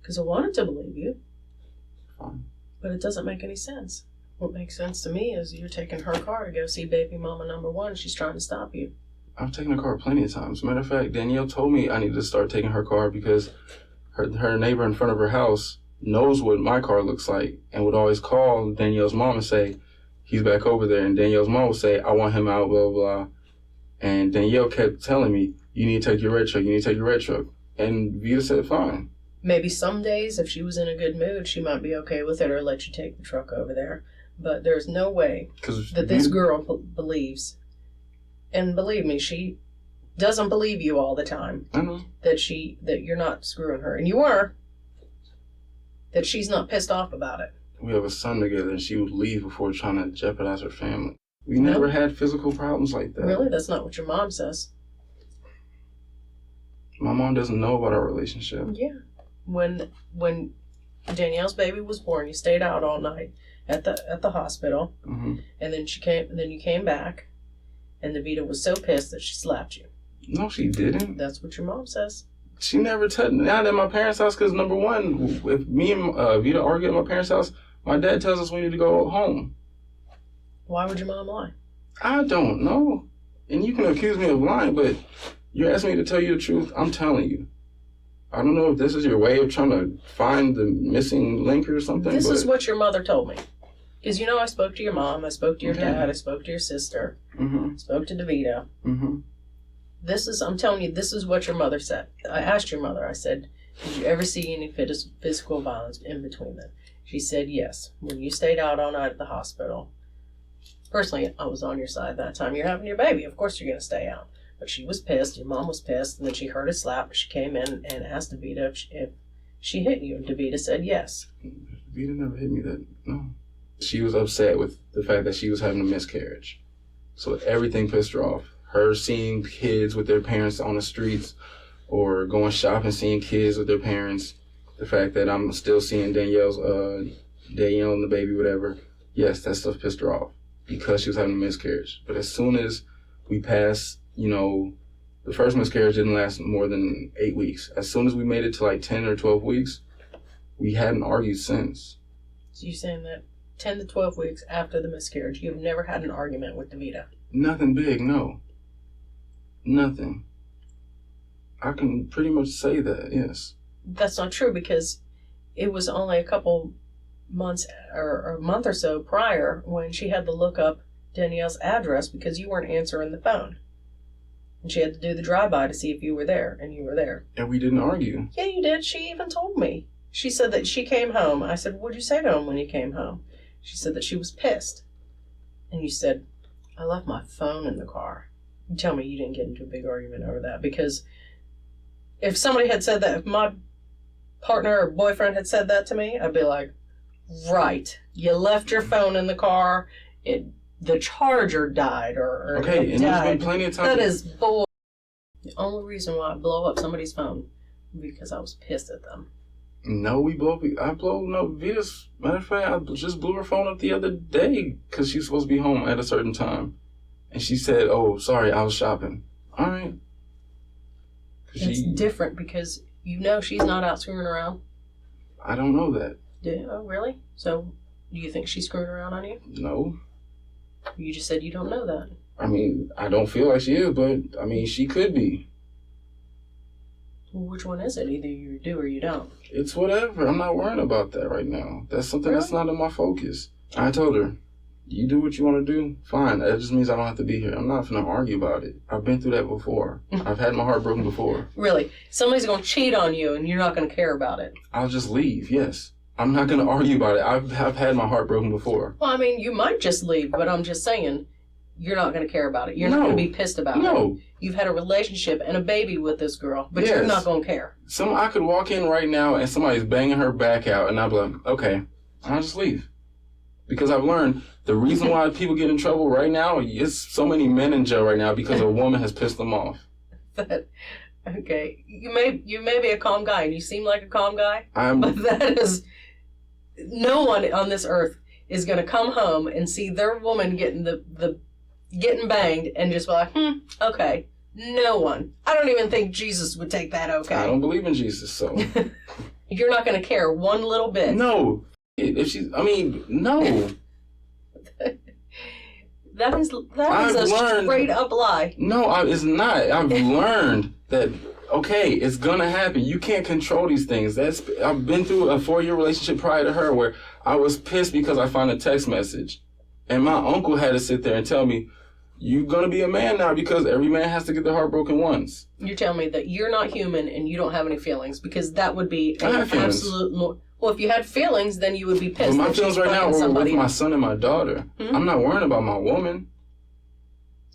Because I wanted to believe you. Fine. But it doesn't make any sense. What makes sense to me is you're taking her car to go see baby mama number one. She's trying to stop you. I've taken her car plenty of times. Matter of fact, Danielle told me I need to start taking her car because her neighbor in front of her house knows what my car looks like and would always call Danielle's mom and say, he's back over there. And Danielle's mom would say, I want him out, blah, blah, blah. And Danielle kept telling me, you need to take your red truck, you need to take your red truck. And Vita said, fine. Maybe some days, if she was in a good mood, she might be okay with it or let you take the truck over there. But there's no way that this girl believes, and believe me, she doesn't believe you all the time, I know. that you're not screwing her. And you were. That she's not pissed off about it. We have a son together, and she would leave before trying to jeopardize her family. We never had physical problems like that. Really? That's not what your mom says. My mom doesn't know about our relationship. Yeah. When Danielle's baby was born, you stayed out all night at the hospital, Mm-hmm. and then you came back, and the Vita was so pissed that she slapped you. No, she didn't. That's what your mom says. She never touched. Not at my parents' house, because number one, if me and Vita argue at my parents' house, my dad tells us we need to go home. Why would your mom lie? I don't know. And you can accuse me of lying, but you're asking me to tell you the truth. I'm telling you. I don't know if this is your way of trying to find the missing link or something. This is what your mother told me. Because, I spoke to your mom, I spoke to your dad, I spoke to your sister, Mm-hmm. I spoke to DeVita. Mm-hmm. I'm telling you, this is what your mother said. I asked your mother, I said, did you ever see any physical violence in between them? She said, yes. When you stayed out all night at the hospital, personally, I was on your side that time. You're having your baby. Of course you're going to stay out. But she was pissed. Your mom was pissed. And then she heard a slap. She came in and asked DeVita if she hit you. And DeVita said yes. Vita never hit me that, no. She was upset with the fact that she was having a miscarriage. So everything pissed her off. Her seeing kids with their parents on the streets or going shopping, seeing kids with their parents. The fact that I'm still seeing Danielle and the baby, whatever. Yes, that stuff pissed her off because she was having a miscarriage. But as soon as we passed, the first miscarriage didn't last more than 8 weeks. As soon as we made it to like 10 or 12 weeks, we hadn't argued since. So you're saying that 10 to 12 weeks after the miscarriage, you've never had an argument with DeVita? Nothing big, no. Nothing. I can pretty much say that, yes. That's not true because it was only a couple months or a month or so prior when she had to look up Danielle's address because you weren't answering the phone. And she had to do the drive-by to see if you were there, and you were there. And we didn't argue. Yeah, you did. She even told me. She said that she came home. I said, what'd you say to him when you came home? She said that she was pissed. And you said, I left my phone in the car. You tell me you didn't get into a big argument over that, because if somebody had said that, if my partner or boyfriend had said that to me, I'd be like, right, you left your phone in the car, the charger died, or okay, and there's been plenty of times. That is bull. The only reason why I blow up somebody's phone because I was pissed at them. No, Vita's, matter of fact, I just blew her phone up the other day because she's supposed to be home at a certain time. And she said, oh, sorry, I was shopping. All right. It's different because she's not out screwing around. I don't know that. Oh, really? So, do you think she's screwing around on you? No. You just said you don't know that. I mean, I don't feel like she is, but, I mean, she could be. Well, which one is it? Either you do or you don't. It's whatever. I'm not worrying about that right now. That's something that's not in my focus. I told her, you do what you want to do, fine. That just means I don't have to be here. I'm not going to argue about it. I've been through that before. I've had my heart broken before. Really? Somebody's going to cheat on you and you're not going to care about it? I'll just leave, yes. I'm not going to argue about it. I've had my heart broken before. Well, I mean, you might just leave, but I'm just saying you're not going to care about it. You're not going to be pissed about it. No. You've had a relationship and a baby with this girl, but you're not going to care. I could walk in right now and somebody's banging her back out and I'll be like, okay, I'll just leave. Because I've learned the reason why people get in trouble right now is so many men in jail right now because a woman has pissed them off. Okay, you may be a calm guy and you seem like a calm guy, but that is, no one on this earth is going to come home and see their woman getting getting banged and just be like, okay. No one. I don't even think Jesus would take that okay. I don't believe in Jesus, so. You're not going to care one little bit. No. No. That is a straight up lie. No, it's not. I've learned that, okay, it's going to happen. You can't control these things. I've been through a 4-year relationship prior to her where I was pissed because I found a text message. And my uncle had to sit there and tell me, you're going to be a man now because every man has to get their heart broken once. You're telling me that you're not human and you don't have any feelings, because that would be I have feelings. absolute... Well, if you had feelings, then you would be pissed. But my feelings right now are with my son and my daughter. Mm-hmm. I'm not worrying about my woman.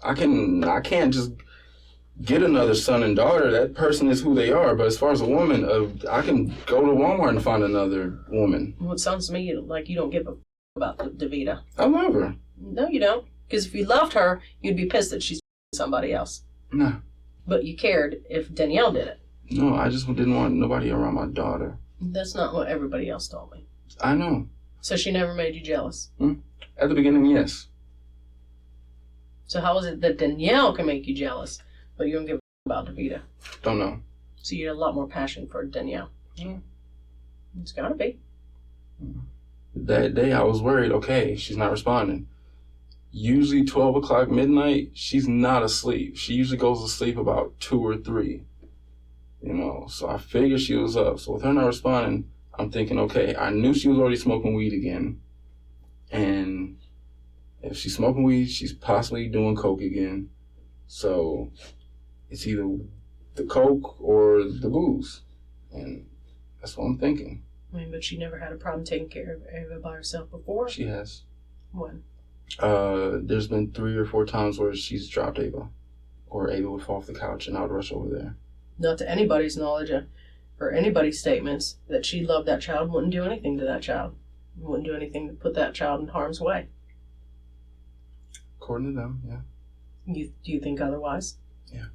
I can't just get another son and daughter. That person is who they are. But as far as a woman, I can go to Walmart and find another woman. Well, it sounds to me like you don't give a f- about Davita. I love her. No, you don't. Because if you loved her, you'd be pissed that she's somebody else. No. But you cared if Danielle did it. No, I just didn't want nobody around my daughter. That's not what everybody else told me. I know. So she never made you jealous? At the beginning, yes. So how is it that Danielle can make you jealous, but you don't give a f- about Davita? Don't know. So you had a lot more passion for Danielle. Yeah. It's gotta be. That day I was worried, okay, she's not responding. Usually 12 o'clock midnight, she's not asleep. She usually goes to sleep about 2 or 3. So I figured she was up. So with her not responding, I'm thinking, okay, I knew she was already smoking weed again. And if she's smoking weed, she's possibly doing coke again. So it's either the coke or the booze. And that's what I'm thinking. I mean, but she never had a problem taking care of Ava by herself before? She has. When? There's been 3 or 4 times where she's dropped Ava. Or Ava would fall off the couch and I would rush over there. Not to anybody's knowledge or anybody's statements that she loved that child, wouldn't do anything to that child. Wouldn't do anything to put that child in harm's way. According to them, yeah. Do you think otherwise? Yeah.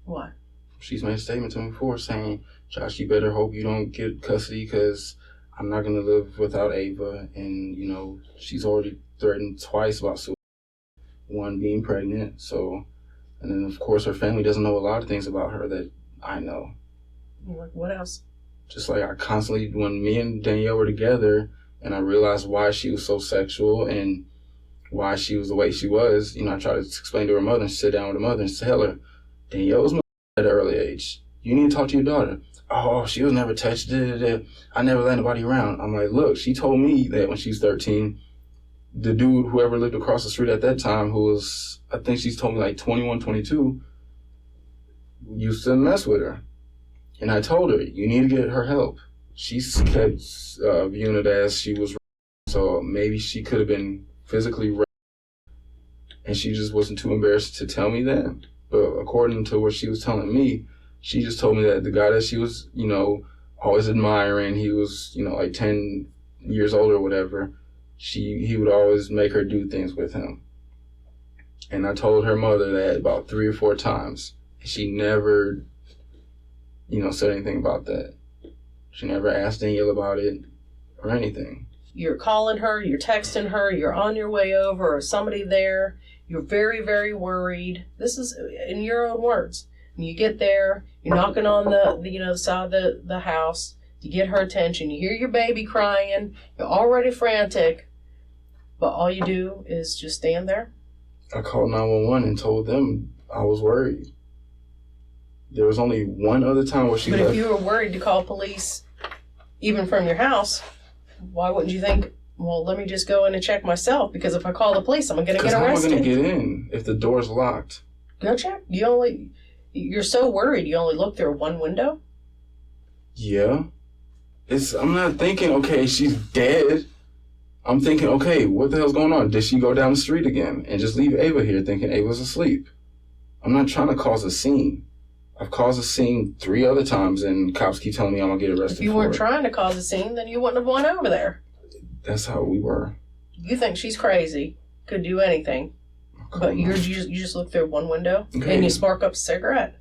Why? She's made a statement to me before saying, Josh, you better hope you don't get custody because I'm not going to live without Ava. And, she's already threatened twice about suicide. One, being pregnant. So, and then, of course, her family doesn't know a lot of things about her that I know. Like, what else? Just like I constantly, when me and Danielle were together and I realized why she was so sexual and why she was the way she was, I tried to explain to her mother and sit down with her mother and tell her, Danielle was at an early age. You need to talk to your daughter. Oh, she was never touched. I never let anybody around. I'm like, look, she told me that when she was 13, the dude, whoever lived across the street at that time, who was, I think she's told me like 21, 22, used to mess with her. And I told her, you need to get her help. She kept viewing it as she was, so maybe she could have been physically raped. And she just wasn't too embarrassed to tell me that. But according to what she was telling me, she just told me that the guy that she was, always admiring, he was, like 10 years older or whatever, he would always make her do things with him. And I told her mother that about 3 or 4 times. She never, said anything about that. She never asked Danielle about it or anything. You're calling her, you're texting her, you're on your way over, or somebody there. You're very, very worried. This is in your own words. When you get there, you're knocking on the side of the house to get her attention. You hear your baby crying. You're already frantic. But all you do is just stand there. I called 911 and told them I was worried. There was only one other time where she left. But if you were worried to call police, even from your house, why wouldn't you think, well, let me just go in and check myself, because if I call the police, I'm going to get arrested. Because how am I going to get in if the door's locked? Go check. You're so worried you only look through one window? Yeah. I'm not thinking, okay, she's dead. I'm thinking, okay, what the hell's going on? Did she go down the street again and just leave Ava here thinking Ava's asleep? I'm not trying to cause a scene. I've caused a scene 3 other times and cops keep telling me I'm going to get arrested for it. If you weren't trying to cause a scene, then you wouldn't have went over there. That's how we were. You think she's crazy, could do anything, but you just look through one window and you spark up a cigarette.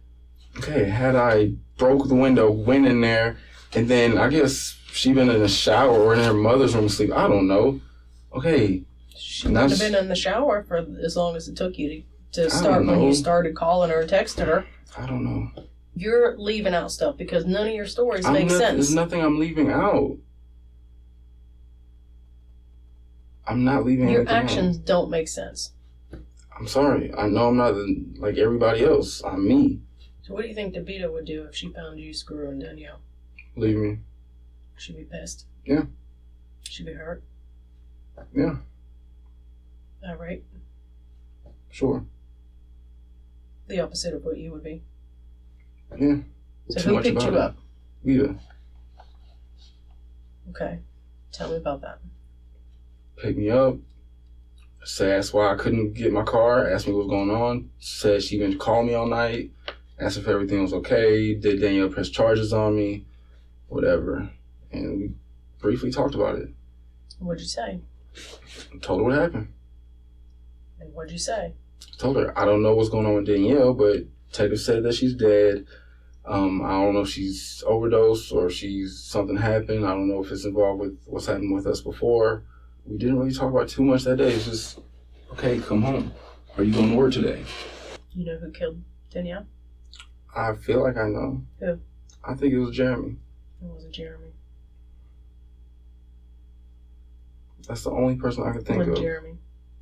Okay, had I broke the window, went in there, and then I guess she been in the shower or in her mother's room asleep. I don't know. Okay. She wouldn't have been in the shower for as long as it took you to start when you started calling her and texting her. I don't know. You're leaving out stuff because none of your stories make sense. There's nothing I'm leaving out. I'm not leaving anything out. Your actions don't make sense. I'm sorry. I know I'm not like everybody else. I'm me. So what do you think Davita would do if she found you screwing Danielle? Leave me. She'd be pissed. Yeah. She'd be hurt. Yeah. Irate? Sure. The opposite of what you would be. Yeah. So who picked you up? Rita. Okay. Tell me about that. Picked me up. Asked why I couldn't get my car. Asked me what was going on. Said she even called me all night. Asked if everything was okay. Did Danielle press charges on me? Whatever. And we briefly talked about it. What'd you say? I told her what happened. And what'd you say? I told her, I don't know what's going on with Danielle, but detective said that she's dead. I don't know if she's overdosed or something happened. I don't know if it's involved with what's happened with us before. We didn't really talk about too much that day. It's just, okay, come home. Are you going to work today? You know who killed Danielle? I feel like I know. Who? I think it was Jeremy. It wasn't Jeremy. That's the only person I can think of. Jeremy.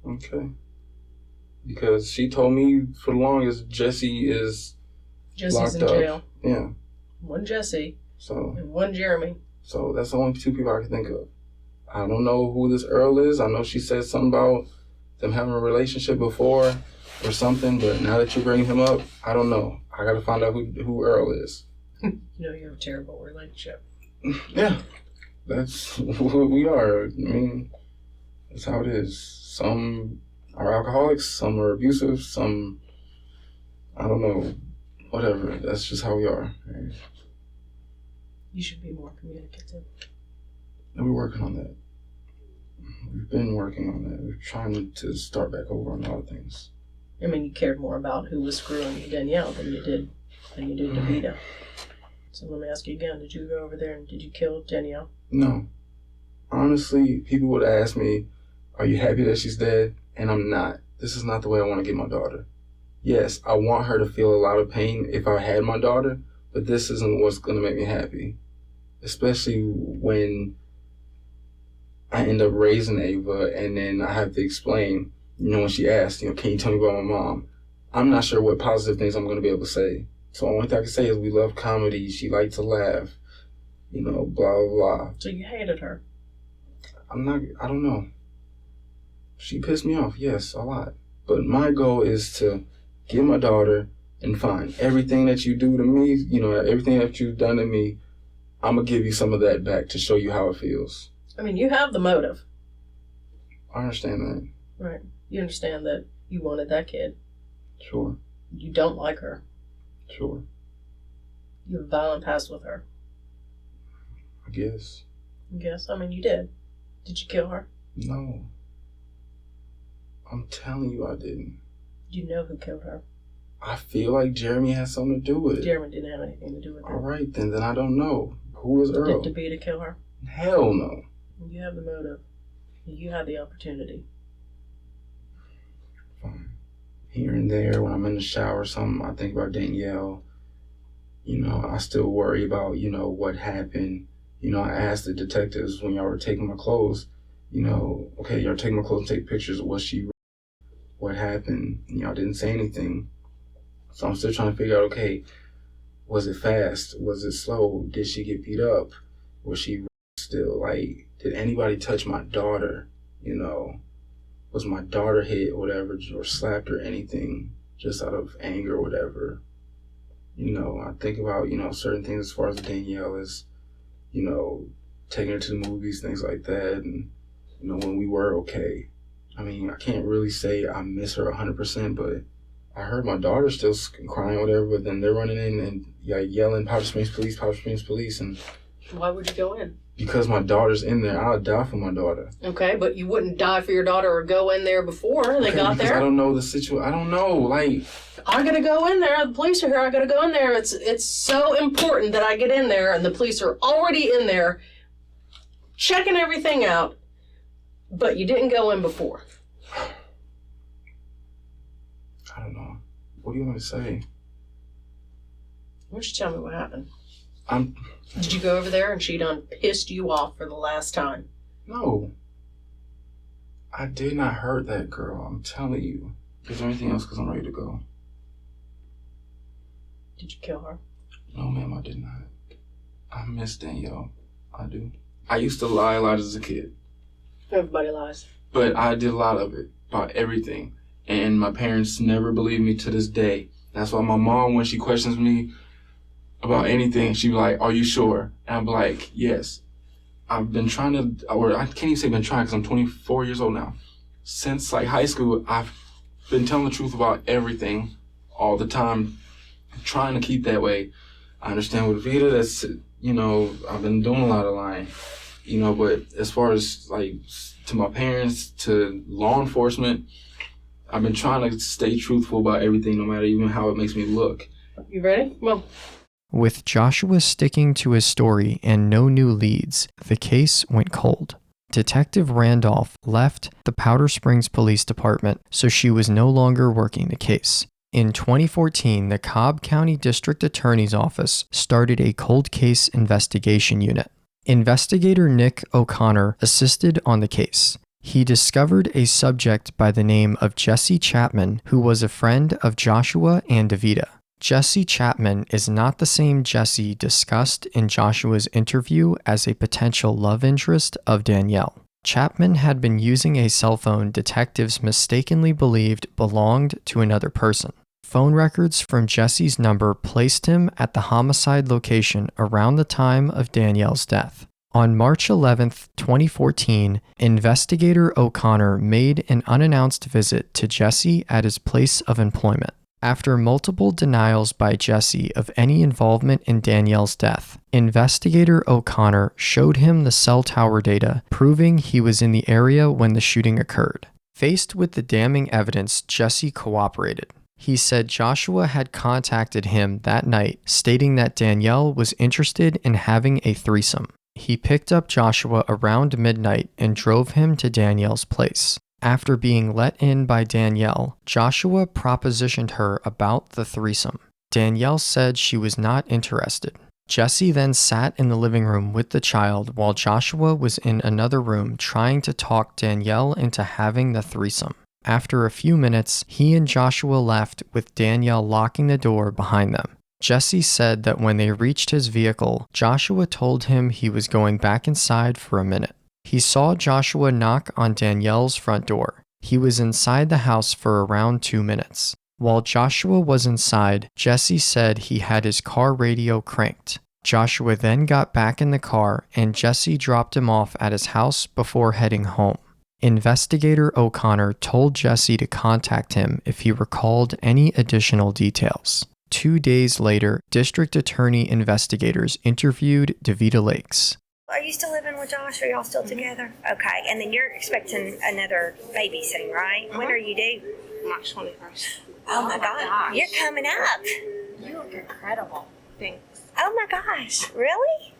Okay. Because she told me for the longest Jesse's in jail. Yeah. One Jesse. So. And one Jeremy. So that's the only two people I can think of. I don't know who this Earl is. I know she said something about them having a relationship before or something, but now that you bring him up, I don't know. I gotta find out who Earl is. You know you have a terrible relationship. Yeah. That's what we are. I mean, that's how it is. Some are alcoholics, some are abusive, some, I don't know, whatever. That's just how we are. Right? You should be more communicative. And we're working on that. We've been working on that. We're trying to start back over on a lot of things. I mean, you cared more about who was screwing Danielle than you did Davida. So let me ask you again, did you go over there and did you kill Danielle? No. Honestly, people would ask me, are you happy that she's dead? And I'm not. This is not the way I want to get my daughter. Yes, I want her to feel a lot of pain if I had my daughter, but this isn't what's going to make me happy. Especially when I end up raising Ava and then I have to explain, when she asked, can you tell me about my mom? I'm not sure what positive things I'm going to be able to say. So the only thing I can say is we love comedy. She liked to laugh, blah, blah, blah. So you hated her? I don't know. She pissed me off, yes, a lot. But my goal is to get my daughter and fine. Everything that you do to me, everything that you've done to me, I'm going to give you some of that back to show you how it feels. I mean, you have the motive. I understand that. Right. You understand that you wanted that kid. Sure. You don't like her. Sure. You have a violent past with her. I guess. I mean, you did. Did you kill her? No. I'm telling you I didn't. Do you know who killed her? I feel like Jeremy has something to do with it. Jeremy didn't have anything to do with it. All right, then I don't know. Who was Earl? Did Davida kill her? Hell no. You have the motive. You had the opportunity. Fine. Here and there, when I'm in the shower or something, I think about Danielle. I still worry about, what happened. I asked the detectives when y'all were taking my clothes, okay, y'all taking my clothes and take pictures of what happened. And y'all didn't say anything. So I'm still trying to figure out, okay, was it fast? Was it slow? Did she get beat up? Was she still, did anybody touch my daughter? Was my daughter hit or whatever, or slapped or anything, just out of anger or whatever? I think about, certain things as far as Danielle is, taking her to the movies, things like that, and, when we were okay. I mean, I can't really say I miss her 100%, but I heard my daughter still crying or whatever, but then they're running in and yelling, Powder Springs Police, and... Why would you go in? Because my daughter's in there. I'll die for my daughter. Okay, but you wouldn't die for your daughter or go in there before they got there? I don't know the situation. I don't know, I gotta go in there. The police are here. I gotta go in there. It's so important that I get in there, and the police are already in there checking everything out, but you didn't go in before. I don't know. What do you want to say? Why don't you tell me what happened? I'm Did you go over there and she done pissed you off for the last time? No. I did not hurt that girl. I'm telling you. Is there anything else? Because I'm ready to go. Did you kill her? No, ma'am, I did not. I miss Danielle. I do. I used to lie a lot as a kid. Everybody lies. But I did a lot of it. about everything. And my parents never believed me to this day. That's why my mom, when she questions me about anything, she be like, "Are you sure?" And I'm like, "Yes." I've been trying to, or I can't even say been trying because I'm 24 years old now. Since like high school, I've been telling the truth about everything all the time, trying to keep that way. I understand with Vita, that's, you know, I've been doing a lot of lying, you know, but as far as like to my parents, to law enforcement, I've been trying to stay truthful about everything, no matter even how it makes me look. You ready? Well. With Joshua sticking to his story and no new leads, the case went cold. Detective Randolph left the Powder Springs Police Department, so she was no longer working the case. In 2014, the Cobb County District Attorney's Office started a cold case investigation unit. Investigator Nick O'Connor assisted on the case. He discovered a subject by the name of Jesse Chapman, who was a friend of Joshua and Davita. Jesse Chapman is not the same Jesse discussed in Joshua's interview as a potential love interest of Danielle. Chapman had been using a cell phone detectives mistakenly believed belonged to another person. Phone records from Jesse's number placed him at the homicide location around the time of Danielle's death. On March 11, 2014, investigator O'Connor made an unannounced visit to Jesse at his place of employment. After multiple denials by Jesse of any involvement in Danielle's death, investigator O'Connor showed him the cell tower data proving he was in the area when the shooting occurred. Faced with the damning evidence, Jesse cooperated. He said Joshua had contacted him that night, stating that Danielle was interested in having a threesome. He picked up Joshua around midnight and drove him to Danielle's place. After being let in by Danielle, Joshua propositioned her about the threesome. Danielle said she was not interested. Jesse then sat in the living room with the child while Joshua was in another room trying to talk Danielle into having the threesome. After a few minutes, he and Joshua left with Danielle locking the door behind them. Jesse said that when they reached his vehicle, Joshua told him he was going back inside for a minute. He saw Joshua knock on Danielle's front door. He was inside the house for around 2 minutes. While Joshua was inside, Jesse said he had his car radio cranked. Joshua then got back in the car and Jesse dropped him off at his house before heading home. Investigator O'Connor told Jesse to contact him if he recalled any additional details. 2 days later, District Attorney investigators interviewed Davita Lakes. Are you still living with Josh? Are y'all still together? Okay, and then you're expecting another baby soon, right? When are you due? March 21st. Oh my God, you're coming up. You look incredible. Thanks. Oh my gosh, really?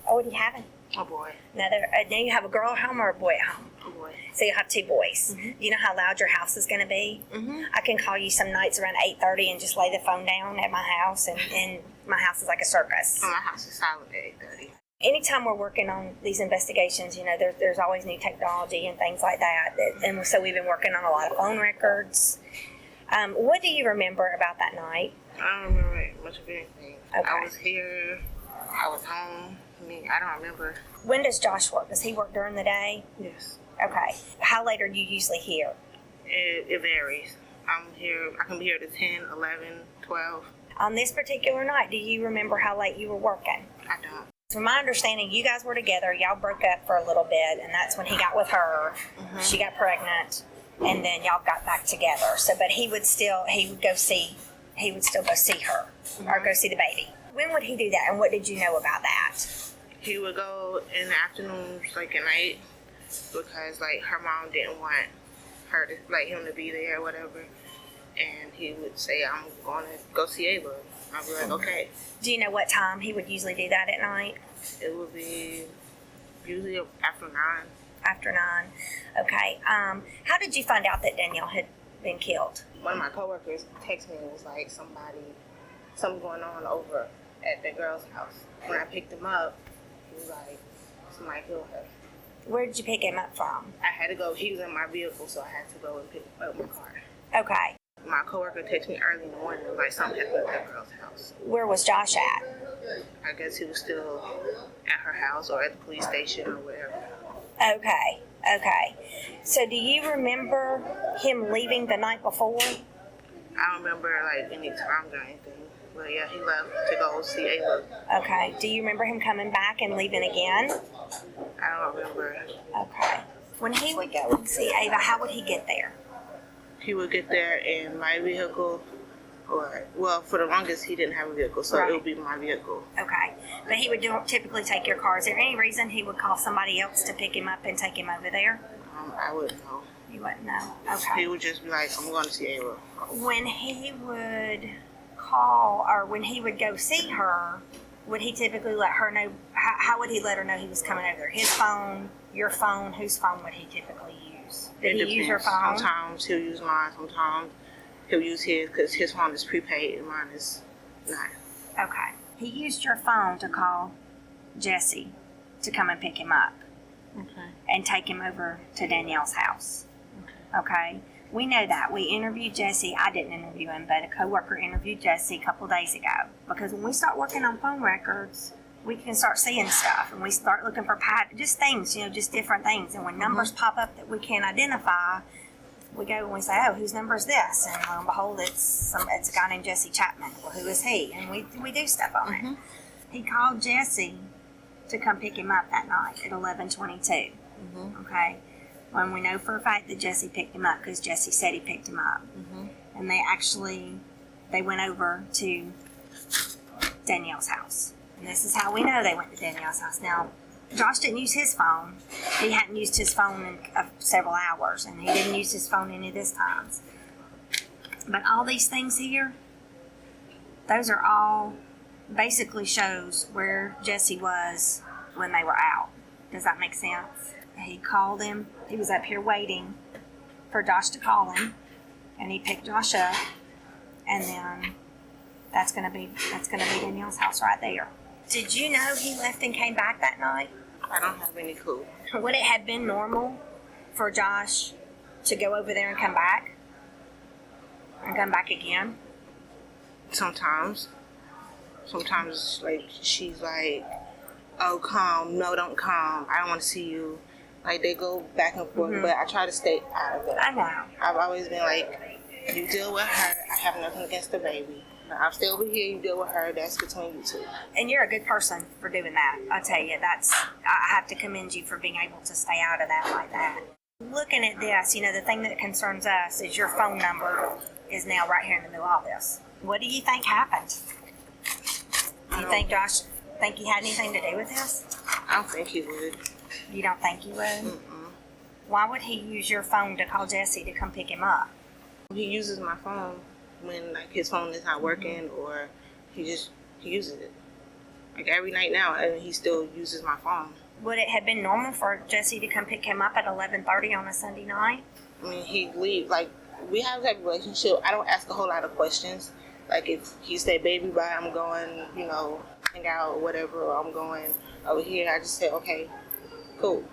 Oh, what are you having? Oh boy. Another, now you have a girl at home or a boy at home? Oh boy. So you have 2 boys. Mm-hmm. Do you know how loud your house is going to be? Mm-hmm. I can call you some nights around 8:30 and just lay the phone down at my house, and my house is like a circus. Oh, my house is silent at 8:30. Anytime we're working on these investigations, you know, there's always new technology and things like that. And so we've been working on a lot of phone records. What do you remember about that night? I don't remember much of anything. Okay. I was here. I was home. I don't remember. When does Josh work? Does he work during the day? Yes. Okay. How late are you usually here? It varies. I'm here. I can be here to 10, 11, 12. On this particular night, do you remember how late you were working? I don't. From my understanding, you guys were together. Y'all broke up for a little bit, and that's when he got with her. Mm-hmm. She got pregnant, and then y'all got back together. So, but he would still go see her, or go see the baby. When would he do that, and what did you know about that? He would go in the afternoons, like at night, because like her mom didn't want her to, like, him to be there or whatever. And he would say, "I'm going to go see Ava." I'd be like, "Okay." Do you know what time he would usually do that at night? It would be usually after 9. After 9. Okay. How did you find out that Danielle had been killed? One of my coworkers texted me and was like, something going on over at the girl's house. When I picked him up, he was like, somebody killed her. Where did you pick him up from? I had to go. He was in my vehicle, so I had to go and pick up my car. Okay. My coworker texted me early in the morning. It was like something happened at that girl's house. Where was Josh at? I guess he was still at her house or at the police station or whatever. Okay. Okay. So do you remember him leaving the night before? I don't remember like any times or anything. But yeah, he left to go see Ava. Okay. Do you remember him coming back and leaving again? I don't remember. Okay. When he would go and see Ava, how would he get there? He would get there in my vehicle, or, well, for the longest he didn't have a vehicle, so Right. it would be my vehicle. Okay. But he would typically take your car. Is there any reason he would call somebody else to pick him up and take him over there? I wouldn't know. You wouldn't know. He Okay. would just be like, I'm going to see Ava. When he would call or when he would go see her, would he typically let her know? How would he let her know he was coming over there? His phone, your phone, whose phone would he typically use? Did he use your phone? Sometimes he'll use mine, sometimes he'll use his, because his phone is prepaid and mine is not. Okay. He used your phone to call Jesse to come and pick him up Okay. and take him over to Danielle's house. Okay. We know that. We interviewed Jesse. I didn't interview him, but a coworker interviewed Jesse a couple days ago. Because when we start working on phone records, we can start seeing stuff, and we start looking for just things, just different things. And when numbers pop up that we can't identify, we go and we say, "Oh, whose number is this?" And lo and behold, it's a guy named Jesse Chapman. Well, who is he? And we do stuff on it. He called Jesse to come pick him up that night at 11:22. Okay. When we know for a fact that Jesse picked him up, because Jesse said he picked him up. And they went over to Danielle's house. And this is how we know they went to Danielle's house. Now, Josh didn't use his phone. He hadn't used his phone in several hours, and he didn't use his phone any of this times. But all these things here, those are all basically shows where Jesse was when they were out. Does that make sense? He called him. He was up here waiting for Josh to call him, and he picked Josh up, and then that's gonna be Danielle's house right there. Did you know he left and came back that night? I don't have any clue. Would it have been normal for Josh to go over there and come back again? Sometimes, like, she's like, "Oh, come, no, don't come. I don't want to see you." Like, they go back and forth, but I try to stay out of it. I know. I've always been like, you deal with her. I have nothing against the baby. I'll stay over here. You deal with her. That's between you two. And you're a good person for doing that. I'll tell you, I have to commend you for being able to stay out of that like that. Looking at this, the thing that concerns us is your phone number is now right here in the middle of this. What do you think happened? Do you think Josh he had anything to do with this? I don't think he would. You don't think he would? Why would he use your phone to call Jesse to come pick him up? He uses my phone when, like, his phone is not working, or he uses it. Like, every night now, and he still uses my phone. Would it have been normal for Jesse to come pick him up at 11:30 on a Sunday night? I mean, he'd leave. Like, we have that relationship. I don't ask a whole lot of questions. Like, if he say, "Baby, bye, I'm going, hang out," or whatever, or "I'm going over here," I just say, "Okay, cool."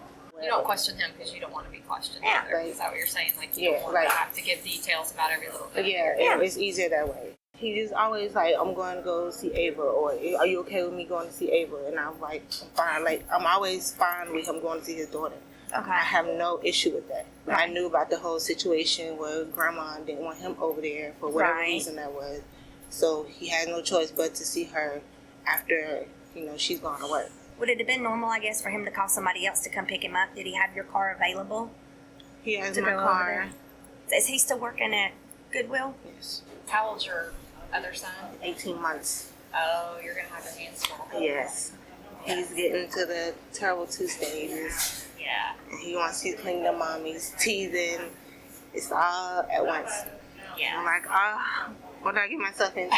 You don't question him because you don't want to be questioned Yeah, either. right. Is that what you're saying? Like, you don't want to have to give details about every little thing. Yeah, it's easier that way. He just always like, "I'm going to go see Ava," or "Are you okay with me going to see Ava?" And I'm like, "I'm fine." Like, I'm always fine with him going to see his daughter. Okay. I have no issue with that. I knew about the whole situation where Grandma didn't want him over there for whatever reason that was. So he had no choice but to see her after, she's gone to work. Would it have been normal, I guess, for him to call somebody else to come pick him up? Did he have your car available? He has to my go car. over there? Is he still working at Goodwill? Yes. How old's your other son? 18 months. Oh, you're going to have your hands full. Yes. He's getting to the terrible 2 stages. Yeah. And he wants to clean the mommy's teething. It's all at once. Yeah. I'm like, what did I get myself into?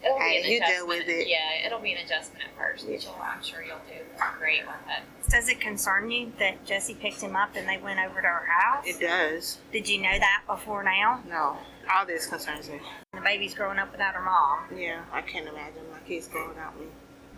It'll be an you adjustment. deal with it. Yeah, it'll be an adjustment at first, but I'm sure you'll do great with it. Does it concern you that Jesse picked him up and they went over to her house? It does. Did you know that before now? No. All this concerns me. The baby's growing up without her mom. Yeah, I can't imagine my kids going without me.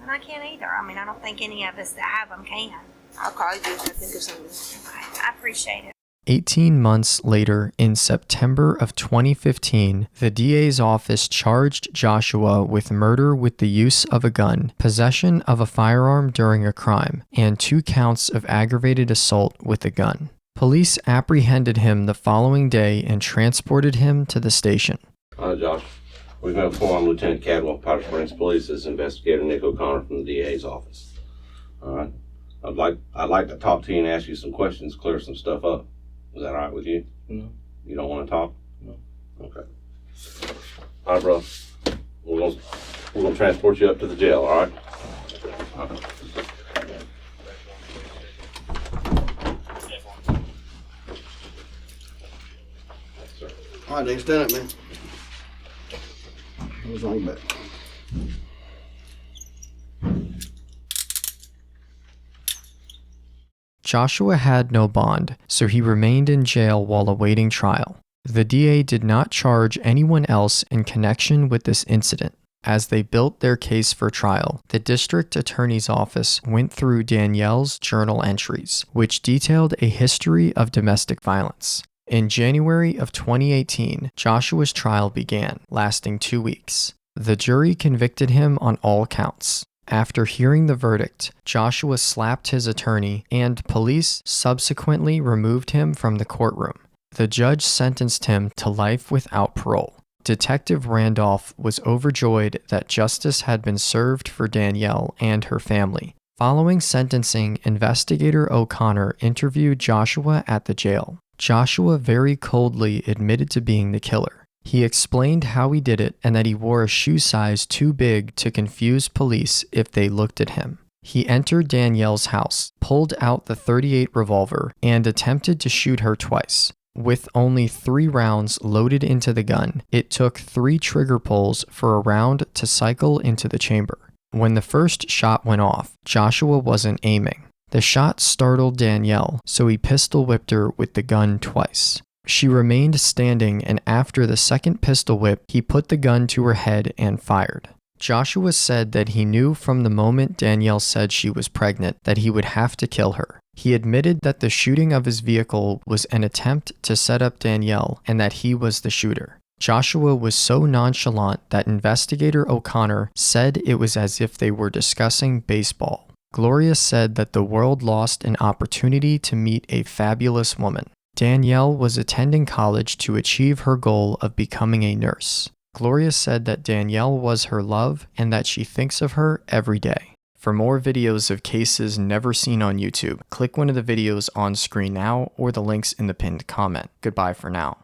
And I can't either. I mean, I don't think any of us that have them can. I'll call you if I think of something. Okay. I appreciate it. 18 months later, in September of 2015, the DA's office charged Joshua with murder with the use of a gun, possession of a firearm during a crime, and 2 counts of aggravated assault with a gun. Police apprehended him the following day and transported him to the station. Josh, we've been informed Lieutenant Cadwell, Powder Springs Police, is Investigator Nick O'Connor from the DA's office. All right. I'd like to talk to you and ask you some questions, clear some stuff up. Is that all right with you? No. You don't want to talk? No. Okay. All right, bro. We're gonna transport you up to the jail. All right. All right, Dave, stand up, man. What's on your back? Joshua had no bond, so he remained in jail while awaiting trial. The DA did not charge anyone else in connection with this incident. As they built their case for trial, the district attorney's office went through Danielle's journal entries, which detailed a history of domestic violence. In January of 2018, Joshua's trial began, lasting 2 weeks. The jury convicted him on all counts. After hearing the verdict, Joshua slapped his attorney, and police subsequently removed him from the courtroom. The judge sentenced him to life without parole. Detective Randolph was overjoyed that justice had been served for Danielle and her family. Following sentencing, Investigator O'Connor interviewed Joshua at the jail. Joshua very coldly admitted to being the killer. He explained how he did it and that he wore a shoe size too big to confuse police if they looked at him. He entered Danielle's house, pulled out the .38 revolver, and attempted to shoot her twice. With only 3 rounds loaded into the gun, it took 3 trigger pulls for a round to cycle into the chamber. When the first shot went off, Joshua wasn't aiming. The shot startled Danielle, so he pistol whipped her with the gun twice. She remained standing, and after the second pistol whip, he put the gun to her head and fired. Joshua said that he knew from the moment Danielle said she was pregnant that he would have to kill her. He admitted that the shooting of his vehicle was an attempt to set up Danielle and that he was the shooter. Joshua was so nonchalant that Investigator O'Connor said it was as if they were discussing baseball. Gloria said that the world lost an opportunity to meet a fabulous woman. Danielle was attending college to achieve her goal of becoming a nurse. Gloria said that Danielle was her love and that she thinks of her every day. For more videos of cases never seen on YouTube, click one of the videos on screen now or the links in the pinned comment. Goodbye for now.